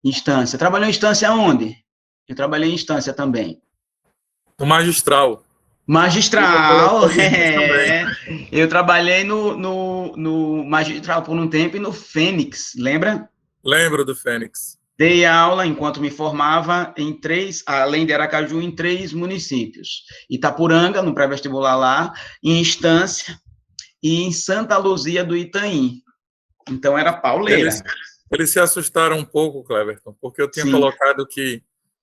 Instância. Trabalhou em instância aonde? Eu trabalhei em instância também. No magistral. Magistral, Eu trabalhei no magistral por um tempo e no Fênix, lembra? Lembro do Fênix. Dei aula, enquanto me formava, além de Aracaju, em 3 municípios. Itapuranga, no pré-vestibular lá, em Instância, e em Santa Luzia do Itaim. Então, era pauleira. Eles se assustaram um pouco, Cleverton, porque eu tinha colocado que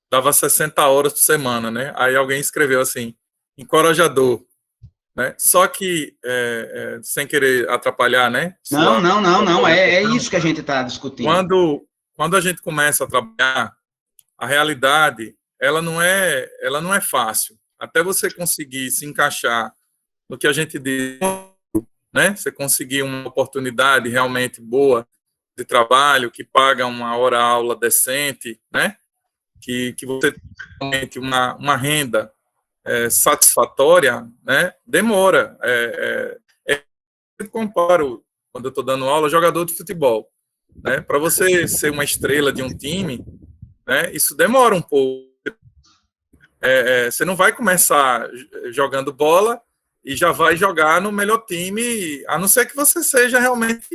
dava 60 horas por semana, né? Aí alguém escreveu assim, encorajador, né? Só que, sem querer atrapalhar, né? Não, é isso que a gente está discutindo. Quando a gente começa a trabalhar, a realidade, ela não é fácil. Até você conseguir se encaixar no que a gente diz, né? Você conseguir uma oportunidade realmente boa de trabalho, que paga uma hora-aula decente, né? Que você tem realmente uma renda satisfatória, né? Demora. Eu comparo, quando eu estou dando aula, jogador de futebol. Né? Para você ser uma estrela de um time, né, isso demora um pouco. Você não vai começar jogando bola e já vai jogar no melhor time, a não ser que você seja realmente,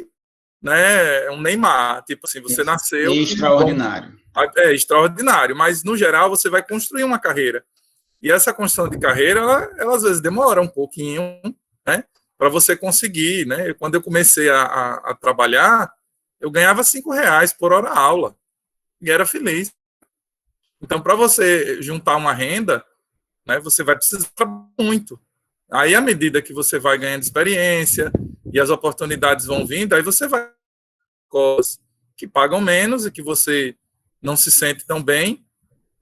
né, um Neymar. Tipo assim, você nasceu... Extraordinário. Extraordinário, mas no geral você vai construir uma carreira. E essa construção de carreira, ela às vezes demora um pouquinho, né, para você conseguir. Né? Quando eu comecei a trabalhar, eu ganhava R$5 por hora aula e era feliz. Então, para você juntar uma renda, né, você vai precisar trabalhar muito. Aí, à medida que você vai ganhando experiência e as oportunidades vão vindo, aí você vai coisas que pagam menos e que você não se sente tão bem,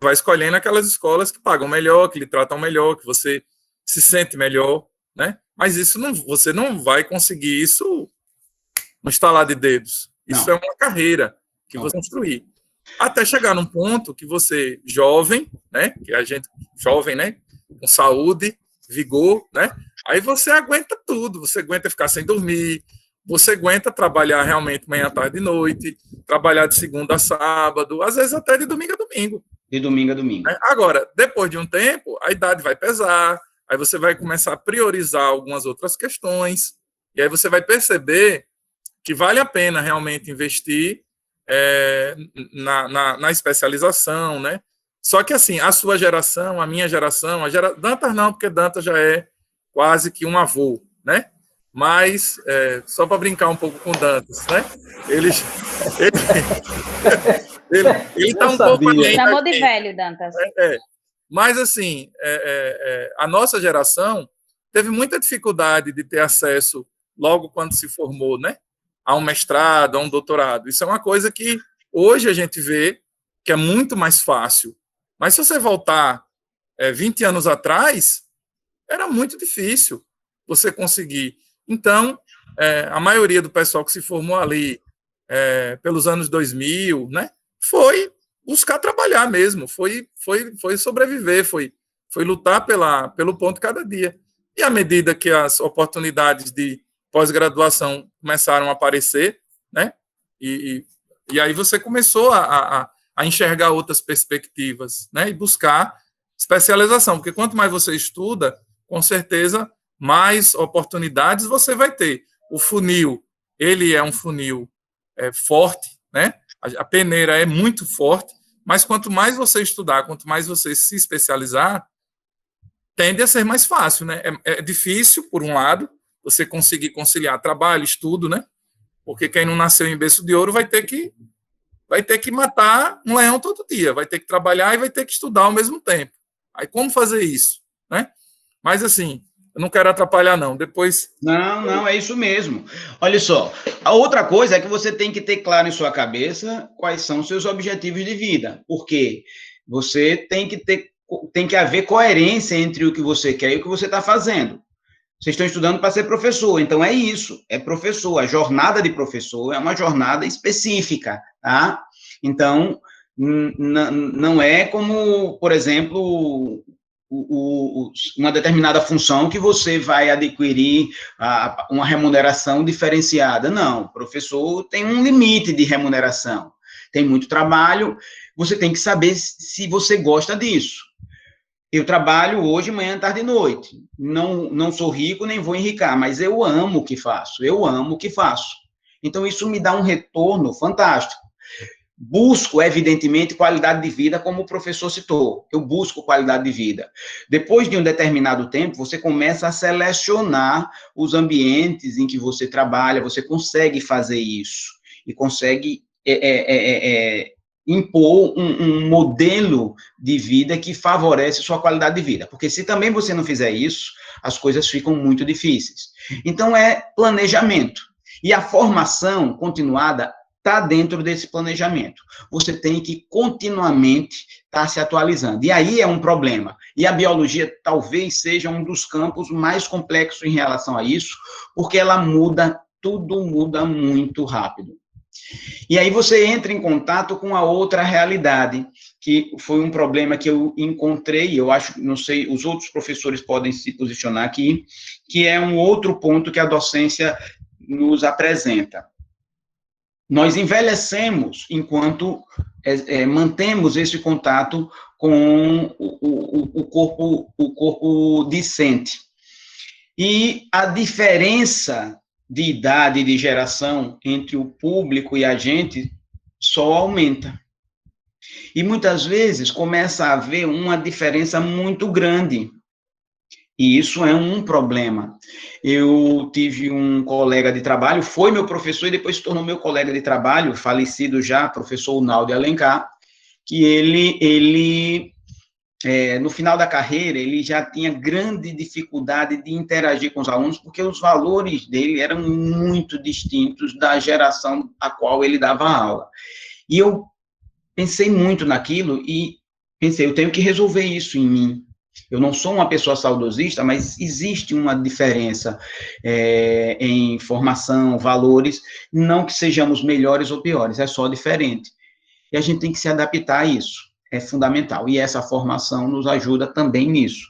vai escolhendo aquelas escolas que pagam melhor, que lhe tratam melhor, que você se sente melhor, né? Mas você não vai conseguir isso no estalar de dedos. Isso é uma carreira que você construir. Até chegar num ponto que você, jovem, né? Que a gente, jovem, né? Com saúde, vigor, né? Aí você aguenta tudo. Você aguenta ficar sem dormir. Você aguenta trabalhar realmente manhã, tarde e noite. Trabalhar de segunda a sábado. Às vezes até de domingo a domingo. De domingo a domingo. Agora, depois de um tempo, a idade vai pesar. Aí você vai começar a priorizar algumas outras questões. E aí você vai perceber que vale a pena realmente investir na especialização, né? Só que, assim, a sua geração, a minha geração, Dantas não, porque Dantas já é quase que um avô, né? mas só para brincar um pouco com o Dantas, né? Ele está um pouco além. Chamou de velho, Dantas. Mas, assim, a nossa geração teve muita dificuldade de ter acesso, logo quando se formou, né, a um mestrado, a um doutorado. Isso é uma coisa que hoje a gente vê que é muito mais fácil. Mas se você voltar 20 anos atrás, era muito difícil você conseguir. Então, a maioria do pessoal que se formou ali pelos anos 2000, né, foi buscar trabalhar mesmo, foi sobreviver, foi lutar pelo pão de cada dia. E à medida que as oportunidades de pós-graduação começaram a aparecer, né, e aí você começou a enxergar outras perspectivas, né, e buscar especialização, porque quanto mais você estuda, com certeza, mais oportunidades você vai ter. O funil, ele é um funil forte, né? A peneira é muito forte, mas quanto mais você estudar, quanto mais você se especializar, tende a ser mais fácil, né? É difícil, por um lado, você conseguir conciliar trabalho, estudo, né? Porque quem não nasceu em berço de ouro vai ter que matar um leão todo dia, vai ter que trabalhar e vai ter que estudar ao mesmo tempo. Aí como fazer isso, né? Mas assim, eu não quero atrapalhar, não. Depois. Não, é isso mesmo. Olha só, a outra coisa é que você tem que ter claro em sua cabeça quais são os seus objetivos de vida, porque você tem que haver coerência entre o que você quer e o que você está fazendo. Vocês estão estudando para ser professor, então é isso, é professor. A jornada de professor é uma jornada específica, tá? Então, não é como, por exemplo, uma determinada função que você vai adquirir uma remuneração diferenciada. Não, o professor tem um limite de remuneração, tem muito trabalho, você tem que saber se você gosta disso. Eu trabalho hoje, manhã, tarde e noite, não sou rico, nem vou enricar, mas eu amo o que faço, Então, isso me dá um retorno fantástico. Busco, evidentemente, qualidade de vida, como o professor citou. Eu busco qualidade de vida. Depois de um determinado tempo, você começa a selecionar os ambientes em que você trabalha, você consegue fazer isso, e consegue impor um modelo de vida que favorece sua qualidade de vida. Porque se também você não fizer isso, as coisas ficam muito difíceis. Então, é planejamento. E a formação continuada está dentro desse planejamento. Você tem que continuamente estar se atualizando. E aí é um problema. E a biologia talvez seja um dos campos mais complexos em relação a isso, porque ela muda, tudo muda muito rápido. E aí você entra em contato com a outra realidade, que foi um problema que eu encontrei, eu acho, não sei, os outros professores podem se posicionar aqui, que é um outro ponto que a docência nos apresenta. Nós envelhecemos enquanto mantemos esse contato com o corpo discente. E a diferença de idade e de geração entre o público e a gente só aumenta. E muitas vezes começa a haver uma diferença muito grande. E isso é um problema. Eu tive um colega de trabalho, foi meu professor e depois se tornou meu colega de trabalho, falecido já, professor Unaldo Alencar, que ele no final da carreira, ele já tinha grande dificuldade de interagir com os alunos, porque os valores dele eram muito distintos da geração a qual ele dava aula. E eu pensei muito naquilo e pensei, eu tenho que resolver isso em mim. Eu não sou uma pessoa saudosista, mas existe uma diferença em formação, valores, não que sejamos melhores ou piores, é só diferente. E a gente tem que se adaptar a isso, é fundamental. E essa formação nos ajuda também nisso.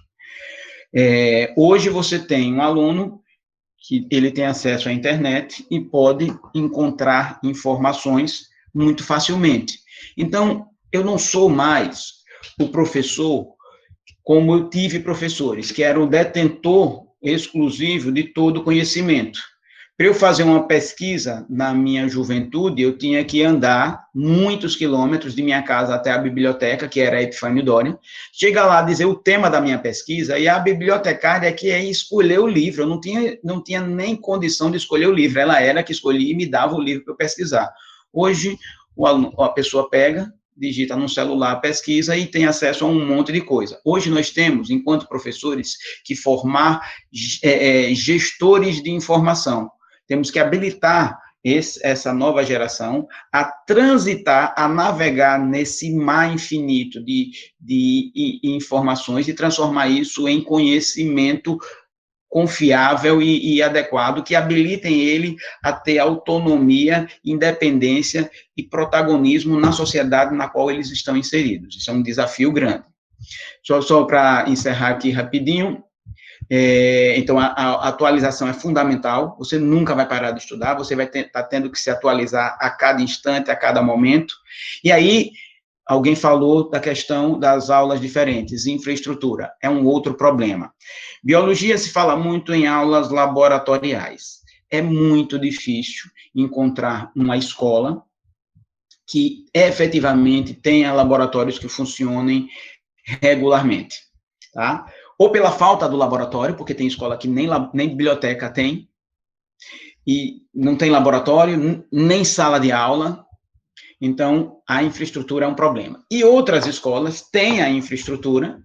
Hoje você tem um aluno que ele tem acesso à internet e pode encontrar informações muito facilmente. Então, eu não sou mais o professor como eu tive professores, que eram o detentor exclusivo de todo o conhecimento. Para eu fazer uma pesquisa na minha juventude, eu tinha que andar muitos quilômetros de minha casa até a biblioteca, que era a Epifânio Doria, chegar lá, dizer o tema da minha pesquisa, e a bibliotecária que ia escolher o livro. Eu não tinha nem condição de escolher o livro, ela era que escolhia e me dava o livro para eu pesquisar. Hoje, a pessoa pega, digita no celular, pesquisa e tem acesso a um monte de coisa. Hoje nós temos, enquanto professores, que formar gestores de informação. Temos que habilitar essa nova geração a transitar, a navegar nesse mar infinito de informações e transformar isso em conhecimento confiável e adequado, que habilitem ele a ter autonomia, independência e protagonismo na sociedade na qual eles estão inseridos. Isso é um desafio grande. Só para encerrar aqui rapidinho, então, a atualização é fundamental, você nunca vai parar de estudar, você vai estar tendo que se atualizar a cada instante, a cada momento, e aí, alguém falou da questão das aulas diferentes, infraestrutura, é um outro problema. Biologia se fala muito em aulas laboratoriais, é muito difícil encontrar uma escola que efetivamente tenha laboratórios que funcionem regularmente, tá? Ou pela falta do laboratório, porque tem escola que nem biblioteca tem, e não tem laboratório, nem sala de aula, então a infraestrutura é um problema. E outras escolas têm a infraestrutura,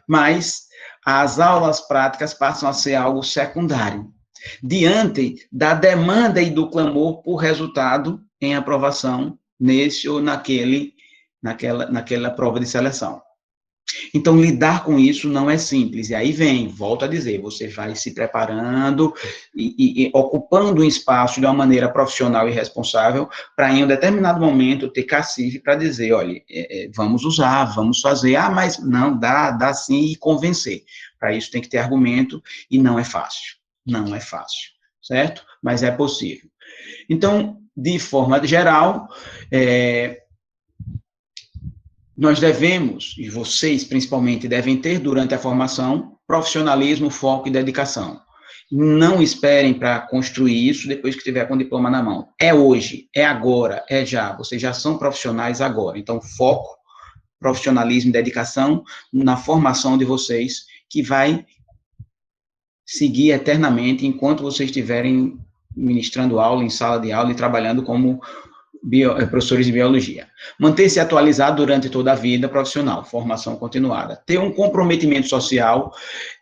mas as aulas práticas passam a ser algo secundário, diante da demanda e do clamor por resultado em aprovação nesse ou naquela prova de seleção. Então, lidar com isso não é simples. E aí volto a dizer, você vai se preparando e ocupando um espaço de uma maneira profissional e responsável para, em um determinado momento, ter cacife para dizer, olha, vamos usar, vamos fazer. Ah, mas não, dá sim, e convencer. Para isso tem que ter argumento e não é fácil. Não é fácil, certo? Mas é possível. Então, de forma geral, nós devemos, e vocês principalmente devem ter durante a formação, profissionalismo, foco e dedicação. Não esperem para construir isso depois que tiver com o diploma na mão. É hoje, é agora, é já. Vocês já são profissionais agora. Então, foco, profissionalismo e dedicação na formação de vocês, que vai seguir eternamente enquanto vocês estiverem ministrando aula, em sala de aula e trabalhando como professores de biologia. Manter-se atualizado durante toda a vida profissional, formação continuada. Ter um comprometimento social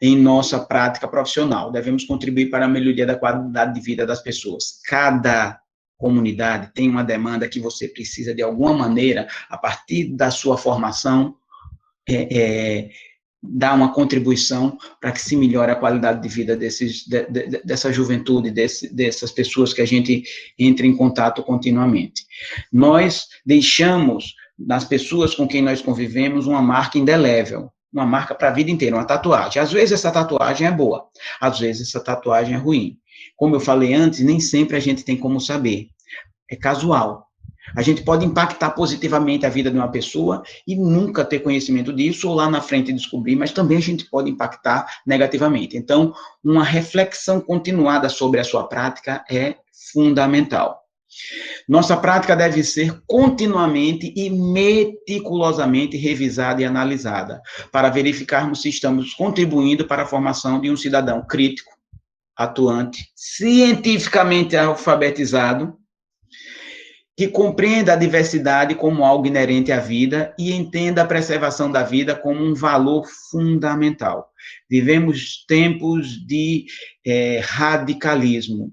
em nossa prática profissional. Devemos contribuir para a melhoria da qualidade de vida das pessoas. Cada comunidade tem uma demanda que você precisa, de alguma maneira, a partir da sua formação, dar uma contribuição para que se melhore a qualidade de vida dessa juventude, dessas pessoas que a gente entra em contato continuamente. Nós deixamos nas pessoas com quem nós convivemos uma marca indelével, uma marca para a vida inteira, uma tatuagem. Às vezes essa tatuagem é boa, às vezes essa tatuagem é ruim. Como eu falei antes, nem sempre a gente tem como saber. É casual. A gente pode impactar positivamente a vida de uma pessoa e nunca ter conhecimento disso, ou lá na frente descobrir, mas também a gente pode impactar negativamente. Então, uma reflexão continuada sobre a sua prática é fundamental. Nossa prática deve ser continuamente e meticulosamente revisada e analisada, para verificarmos se estamos contribuindo para a formação de um cidadão crítico, atuante, cientificamente alfabetizado, que compreenda a diversidade como algo inerente à vida e entenda a preservação da vida como um valor fundamental. Vivemos tempos de radicalismo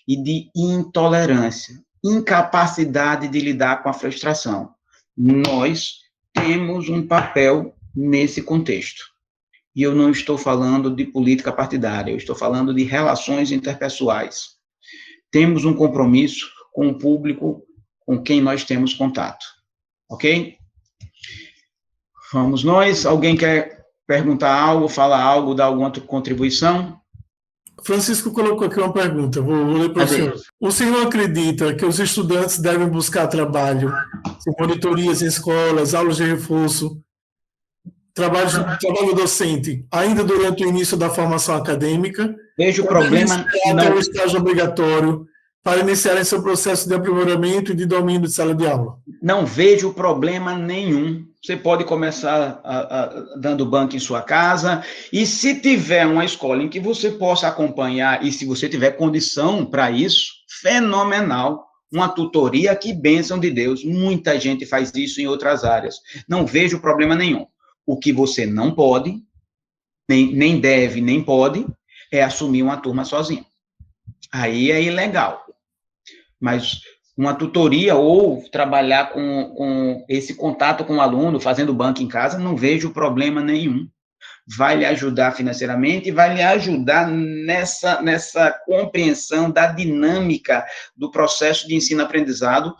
e de intolerância, incapacidade de lidar com a frustração. Nós temos um papel nesse contexto. E eu não estou falando de política partidária, eu estou falando de relações interpessoais. Temos um compromisso com o público com quem nós temos contato, ok? Vamos nós. Alguém quer perguntar algo, falar algo, dar alguma contribuição? Francisco colocou aqui uma pergunta, vou ler para o senhor. O senhor acredita que os estudantes devem buscar trabalho, monitorias em escolas, aulas de reforço, trabalho docente, ainda durante o início da formação acadêmica, vejo Quando eles problema, até não, o estágio obrigatório para iniciarem seu processo de aprimoramento e de domínio de sala de aula? não vejo problema nenhum. Você pode começar dando banco em sua casa, e se tiver uma escola em que você possa acompanhar, e se você tiver condição para isso, fenomenal. Uma tutoria, que bênção de Deus. Muita gente faz isso em outras áreas. Não vejo problema nenhum. O que você não pode, nem deve, nem pode, é assumir uma turma sozinho. Aí é ilegal. Mas uma tutoria ou trabalhar com esse contato com o aluno, fazendo banco em casa, não vejo problema nenhum. Vai lhe ajudar financeiramente e vai lhe ajudar nessa compreensão da dinâmica do processo de ensino-aprendizado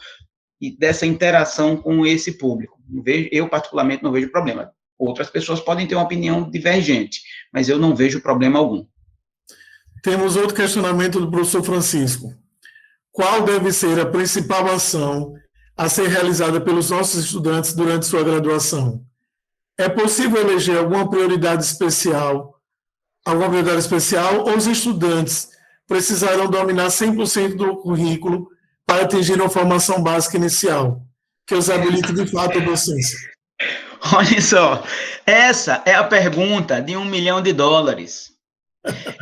e dessa interação com esse público. Eu, particularmente, não vejo problema. Outras pessoas podem ter uma opinião divergente, mas eu não vejo problema algum. Temos outro questionamento do professor Francisco. Qual deve ser a principal ação a ser realizada pelos nossos estudantes durante sua graduação? É possível eleger alguma prioridade especial ou os estudantes precisarão dominar 100% do currículo para atingir uma formação básica inicial, que os habilite de fato à docência? Olha só, essa é a pergunta de $1 milhão.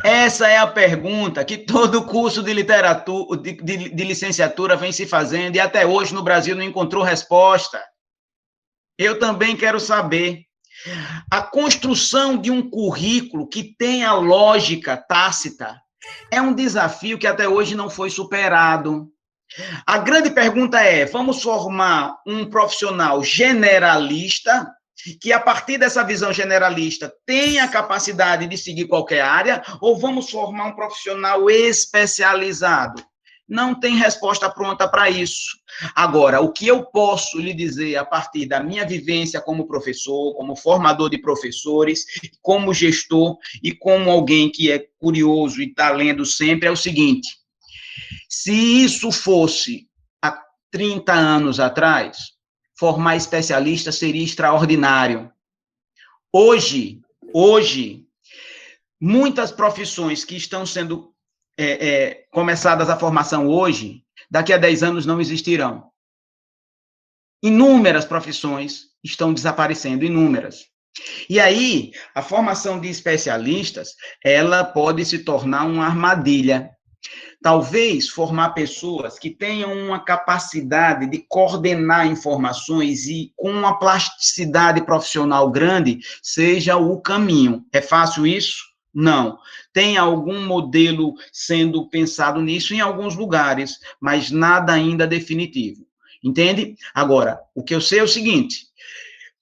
Essa é a pergunta que todo curso de literatura, de licenciatura vem se fazendo, e até hoje no Brasil não encontrou resposta. Eu também quero saber. A construção de um currículo que tenha lógica tácita é um desafio que até hoje não foi superado. A grande pergunta é: vamos formar um profissional generalista, que a partir dessa visão generalista tenha a capacidade de seguir qualquer área, ou vamos formar um profissional especializado? Não tem resposta pronta para isso. Agora, o que eu posso lhe dizer a partir da minha vivência como professor, como formador de professores, como gestor e como alguém que é curioso e está lendo sempre, é o seguinte: se isso fosse há 30 anos atrás, formar especialista seria extraordinário. Hoje, muitas profissões que estão sendo começadas a formação hoje, daqui a 10 anos não existirão. Inúmeras profissões estão desaparecendo, inúmeras. E aí, a formação de especialistas, ela pode se tornar uma armadilha. Talvez formar pessoas que tenham uma capacidade de coordenar informações e com uma plasticidade profissional grande seja o caminho. É fácil isso? Não. Tem algum modelo sendo pensado nisso em alguns lugares, mas nada ainda definitivo. Entende? Agora, o que eu sei é o seguinte: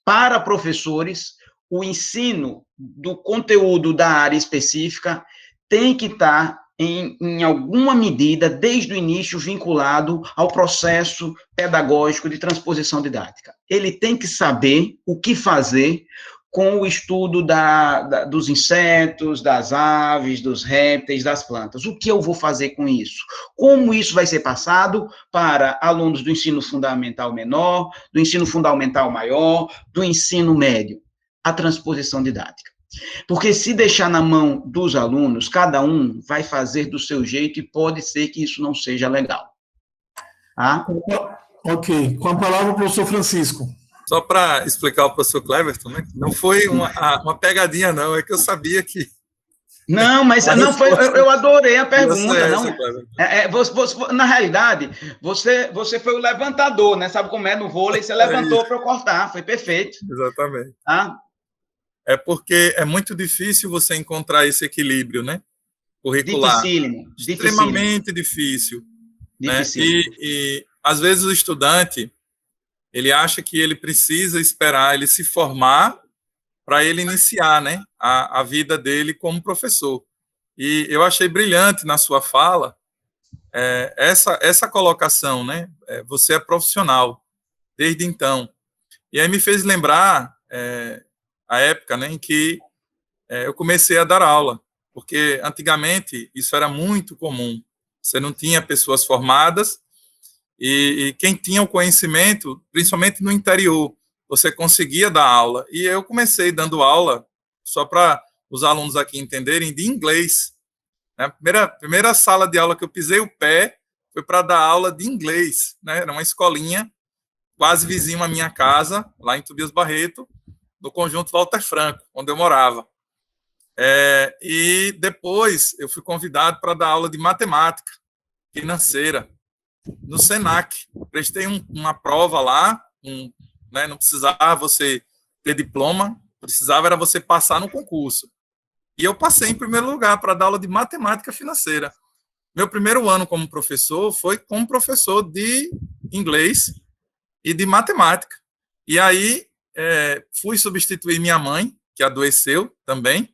para professores, o ensino do conteúdo da área específica tem que estar em alguma medida, desde o início, vinculado ao processo pedagógico de transposição didática. Ele tem que saber o que fazer com o estudo dos insetos, das aves, dos répteis, das plantas. O que eu vou fazer com isso? Como isso vai ser passado para alunos do ensino fundamental menor, do ensino fundamental maior, do ensino médio? A transposição didática. Porque se deixar na mão dos alunos, cada um vai fazer do seu jeito e pode ser que isso não seja legal. Tá? Ok. Com a palavra, o professor Francisco. Só para explicar ao professor Cleverton, né? Não foi uma pegadinha, não, é que eu sabia que... Não, mas não foi, eu adorei a pergunta. Não, na realidade, você foi o levantador, né? Sabe como é no vôlei? Você levantou para eu cortar, foi perfeito. Exatamente. Tá? É porque é muito difícil você encontrar esse equilíbrio, né? Curricular. Dificílimo. Extremamente difícil. Né? E às vezes o estudante, ele acha que ele precisa esperar ele se formar para ele iniciar, né, a vida dele como professor. E eu achei brilhante na sua fala essa colocação, né? Você é profissional desde então. E aí me fez lembrar a época, né, em que eu comecei a dar aula, porque antigamente isso era muito comum. Você não tinha pessoas formadas e quem tinha o conhecimento, principalmente no interior, você conseguia dar aula. E eu comecei dando aula, só para os alunos aqui entenderem, de inglês. né? A primeira sala de aula que eu pisei o pé foi para dar aula de inglês, né? Era uma escolinha quase vizinho à minha casa, lá em Tobias Barreto, no conjunto Walter Franco, onde eu morava. E depois eu fui convidado para dar aula de matemática financeira no Senac. Prestei uma prova lá, né, não precisava você ter diploma, precisava era você passar no concurso. E eu passei em primeiro lugar para dar aula de matemática financeira. Meu primeiro ano como professor foi como professor de inglês e de matemática. E aí fui substituir minha mãe, que adoeceu também,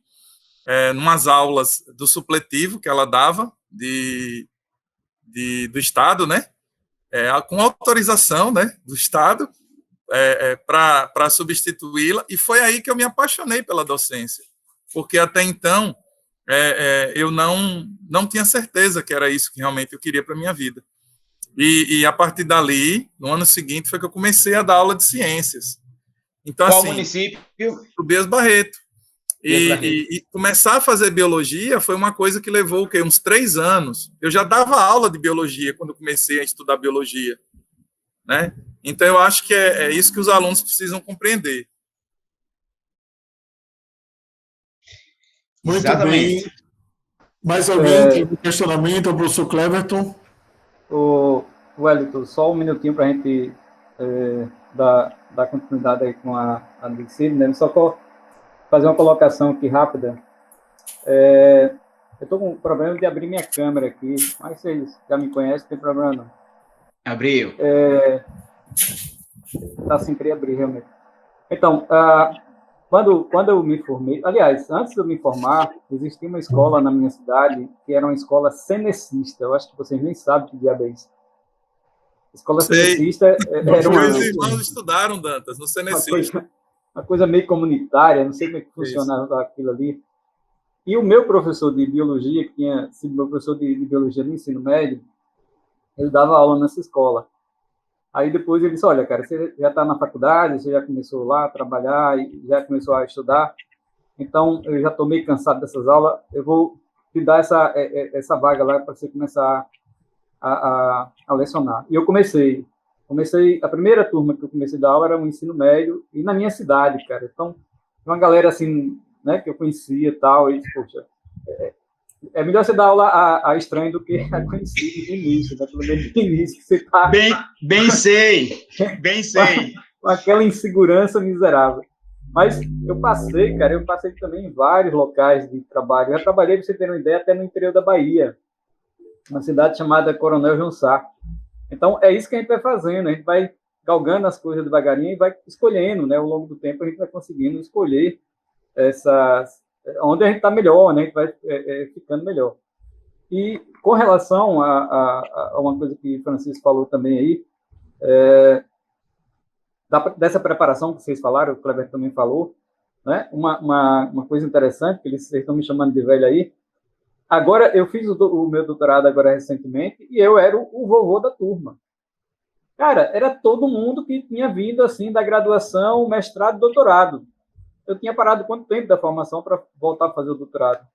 numas aulas do supletivo que ela dava do Estado, né? Com autorização, né, do Estado, para substituí-la, e foi aí que eu me apaixonei pela docência, porque até então eu não tinha certeza que era isso que realmente eu queria para a minha vida. E a partir dali, no ano seguinte, foi que eu comecei a dar aula de ciências. Então, Qual assim, município? Tobias Barreto. E começar a fazer biologia foi uma coisa que levou o quê? Uns 3 anos. Eu já dava aula de biologia quando eu comecei a estudar biologia, né? Então, eu acho que é isso que os alunos precisam compreender. Muito Exatamente. bem. Mais alguém tem um questionamento ao professor Cleverton? O Wellington, só um minutinho para a gente dar continuidade aí com a medicina, né? Só fazer uma colocação aqui rápida. Eu estou com um problema de abrir minha câmera aqui, mas vocês já me conhecem, não tem problema não. Abriu. Está sem querer abrir, realmente. Então, quando eu me formei, aliás, antes de eu me formar, existia uma escola na minha cidade que era uma escola cenecista. Eu acho que vocês nem sabem que diabo é isso. Escola cenecista era Meus irmãos estudaram, Dantas, no Cenecista. Uma coisa meio comunitária, não sei como é que funcionava aquilo ali. E o meu professor de biologia, que tinha sido meu professor de biologia no ensino médio, ele dava aula nessa escola. Aí depois ele disse, olha, cara, você já está na faculdade, você já começou lá a trabalhar, e já começou a estudar, então eu já estou meio cansado dessas aulas, eu vou te dar essa vaga lá para você começar a lecionar. E eu comecei, a primeira turma que eu comecei a dar aula era o ensino médio, e na minha cidade, cara. Então, uma galera assim, né, que eu conhecia e tal, e poxa, é melhor você dar aula a estranho do que a conhecido de início, né? Pelo menos de início, que você está... Bem sei. Com aquela insegurança miserável. Mas eu passei também em vários locais de trabalho. Eu já trabalhei, para você ter uma ideia, até no interior da Bahia, uma cidade chamada Coronel João Sá. Então, é isso que a gente vai fazendo, a gente vai galgando as coisas devagarinho e vai escolhendo, né? Ao longo do tempo, a gente vai conseguindo escolher onde a gente está melhor, né? A gente vai ficando melhor. E com relação a uma coisa que o Francisco falou também aí, dessa preparação que vocês falaram, o Kleber também falou, né? Uma coisa interessante, que vocês estão me chamando de velho aí. Agora, eu fiz o meu doutorado agora recentemente e eu era o vovô da turma. Cara, era todo mundo que tinha vindo assim da graduação, mestrado, doutorado. Eu tinha parado quanto tempo da formação para voltar a fazer o doutorado.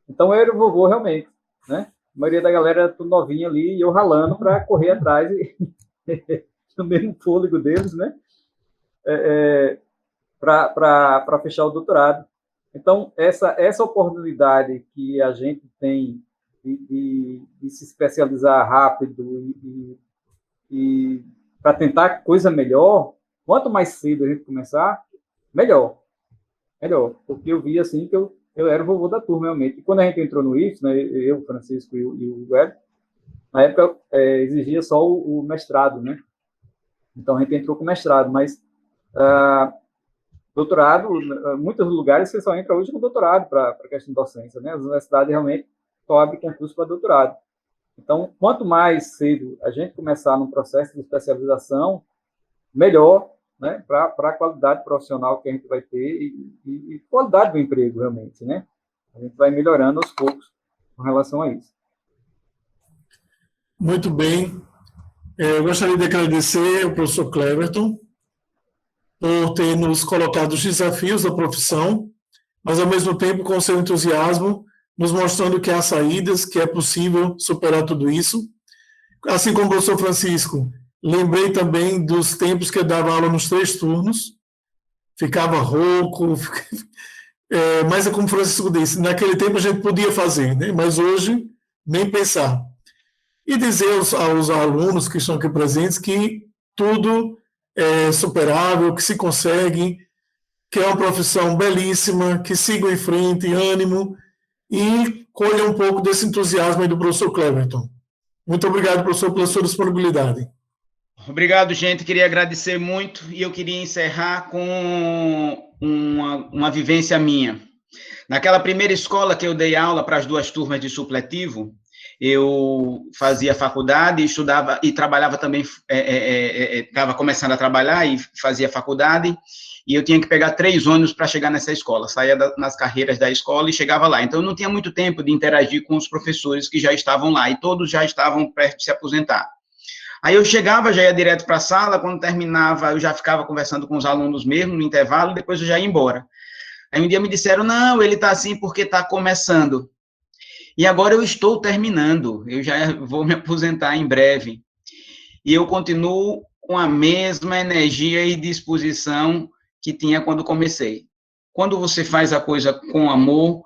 Então, eu era o vovô realmente, né? A maioria da galera era tudo novinha ali e eu ralando para correr atrás no mesmo fôlego deles, né? Para fechar o doutorado. Então, essa oportunidade que a gente tem de se especializar rápido e para tentar coisa melhor, quanto mais cedo a gente começar, melhor. Porque eu vi assim que eu era o vovô da turma, realmente. E quando a gente entrou no IFES, né, eu, o Francisco e o Web, na época exigia só o mestrado, né? Então a gente entrou com mestrado, mas doutorado, em muitos lugares você só entra hoje com doutorado para a questão de docência, né? As universidades realmente só abrem concurso para doutorado. Então, quanto mais cedo a gente começar num processo de especialização, melhor, né, para a qualidade profissional que a gente vai ter e qualidade do emprego, realmente, né? A gente vai melhorando aos poucos com relação a isso. Muito bem. Eu gostaria de agradecer ao professor Cleverton por ter nos colocado os desafios da profissão, mas, ao mesmo tempo, com seu entusiasmo, nos mostrando que há saídas, que é possível superar tudo isso. Assim como o professor Francisco, lembrei também dos tempos que eu dava aula nos 3 turnos, ficava rouco, mas é como o Francisco disse, naquele tempo a gente podia fazer, né? Mas hoje, nem pensar. E dizer aos alunos que estão aqui presentes que tudo é superável, que se consegue, que é uma profissão belíssima, que sigam em frente, ânimo, e colha um pouco desse entusiasmo aí do professor Cleverton. Muito obrigado, professor, pela sua disponibilidade. Obrigado, gente. Queria agradecer muito e eu queria encerrar com uma vivência minha. Naquela primeira escola que eu dei aula para as 2 turmas de supletivo, eu fazia faculdade, estudava e trabalhava também, estava começando a trabalhar e fazia faculdade, e eu tinha que pegar 3 ônibus para chegar nessa escola, saía nas carreiras da escola e chegava lá. Então, eu não tinha muito tempo de interagir com os professores que já estavam lá, e todos já estavam perto de se aposentar. Aí eu chegava, já ia direto para a sala, quando terminava, eu já ficava conversando com os alunos mesmo, no intervalo, e depois eu já ia embora. Aí um dia me disseram, não, ele está assim porque está começando. E agora eu estou terminando, eu já vou me aposentar em breve. E eu continuo com a mesma energia e disposição que tinha quando comecei. Quando você faz a coisa com amor,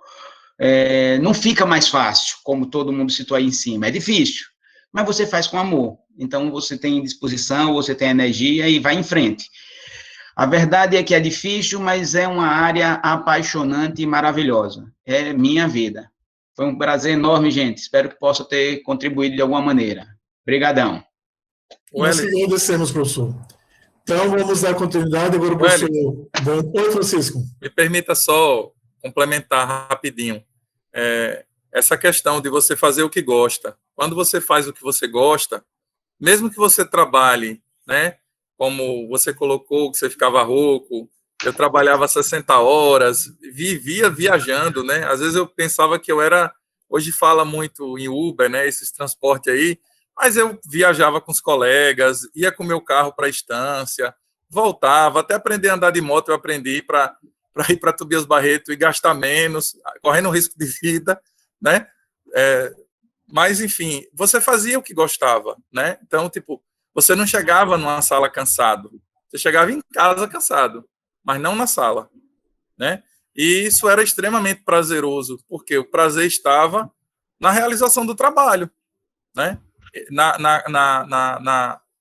não fica mais fácil, como todo mundo citou aí em cima. É difícil, mas você faz com amor. Então, você tem disposição, você tem energia e vai em frente. A verdade é que é difícil, mas é uma área apaixonante e maravilhosa. É minha vida. Foi um prazer enorme, gente. Espero que possa ter contribuído de alguma maneira. Obrigadão. Nós agradecemos, professor. Então, vamos dar continuidade agora, professor. Oi, Francisco. Me permita só complementar rapidinho. Essa questão de você fazer o que gosta. Quando você faz o que você gosta, mesmo que você trabalhe, né, como você colocou, que você ficava rouco, eu trabalhava 60 horas, vivia viajando, né, às vezes eu pensava que eu era, hoje fala muito em Uber, né, esses transportes aí, mas eu viajava com os colegas, ia com o meu carro para a estância, voltava, até aprender a andar de moto eu aprendi para ir para Tobias Barreto e gastar menos, correndo risco de vida, né, mas, enfim, você fazia o que gostava, né? Então, tipo, você não chegava numa sala cansado. Você chegava em casa cansado, mas não na sala, né? E isso era extremamente prazeroso, porque o prazer estava na realização do trabalho, né?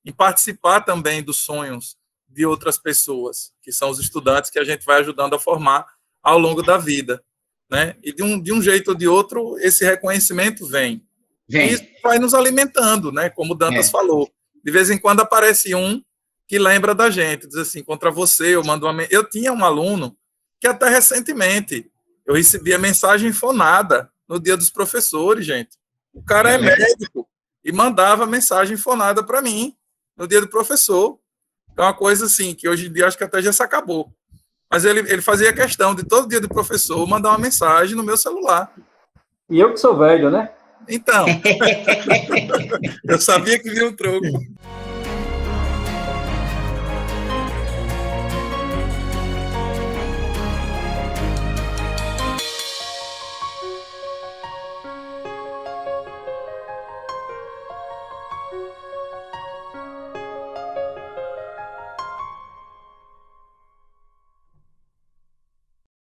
Em participar também dos sonhos de outras pessoas, que são os estudantes que a gente vai ajudando a formar ao longo da vida, né? E de um jeito ou de outro, esse reconhecimento vem. E isso vai nos alimentando, né? Como o Dantas falou. De vez em quando aparece um que lembra da gente, diz assim, contra você, eu mando uma... Eu tinha um aluno que até recentemente eu recebia mensagem fonada no dia dos professores, gente. O cara é médico e mandava mensagem fonada para mim no dia do professor. É uma coisa assim, que hoje em dia acho que até já se acabou. Mas ele fazia questão de todo dia do professor mandar uma mensagem no meu celular. E eu que sou velho, né? Então, eu sabia que vinha um troco.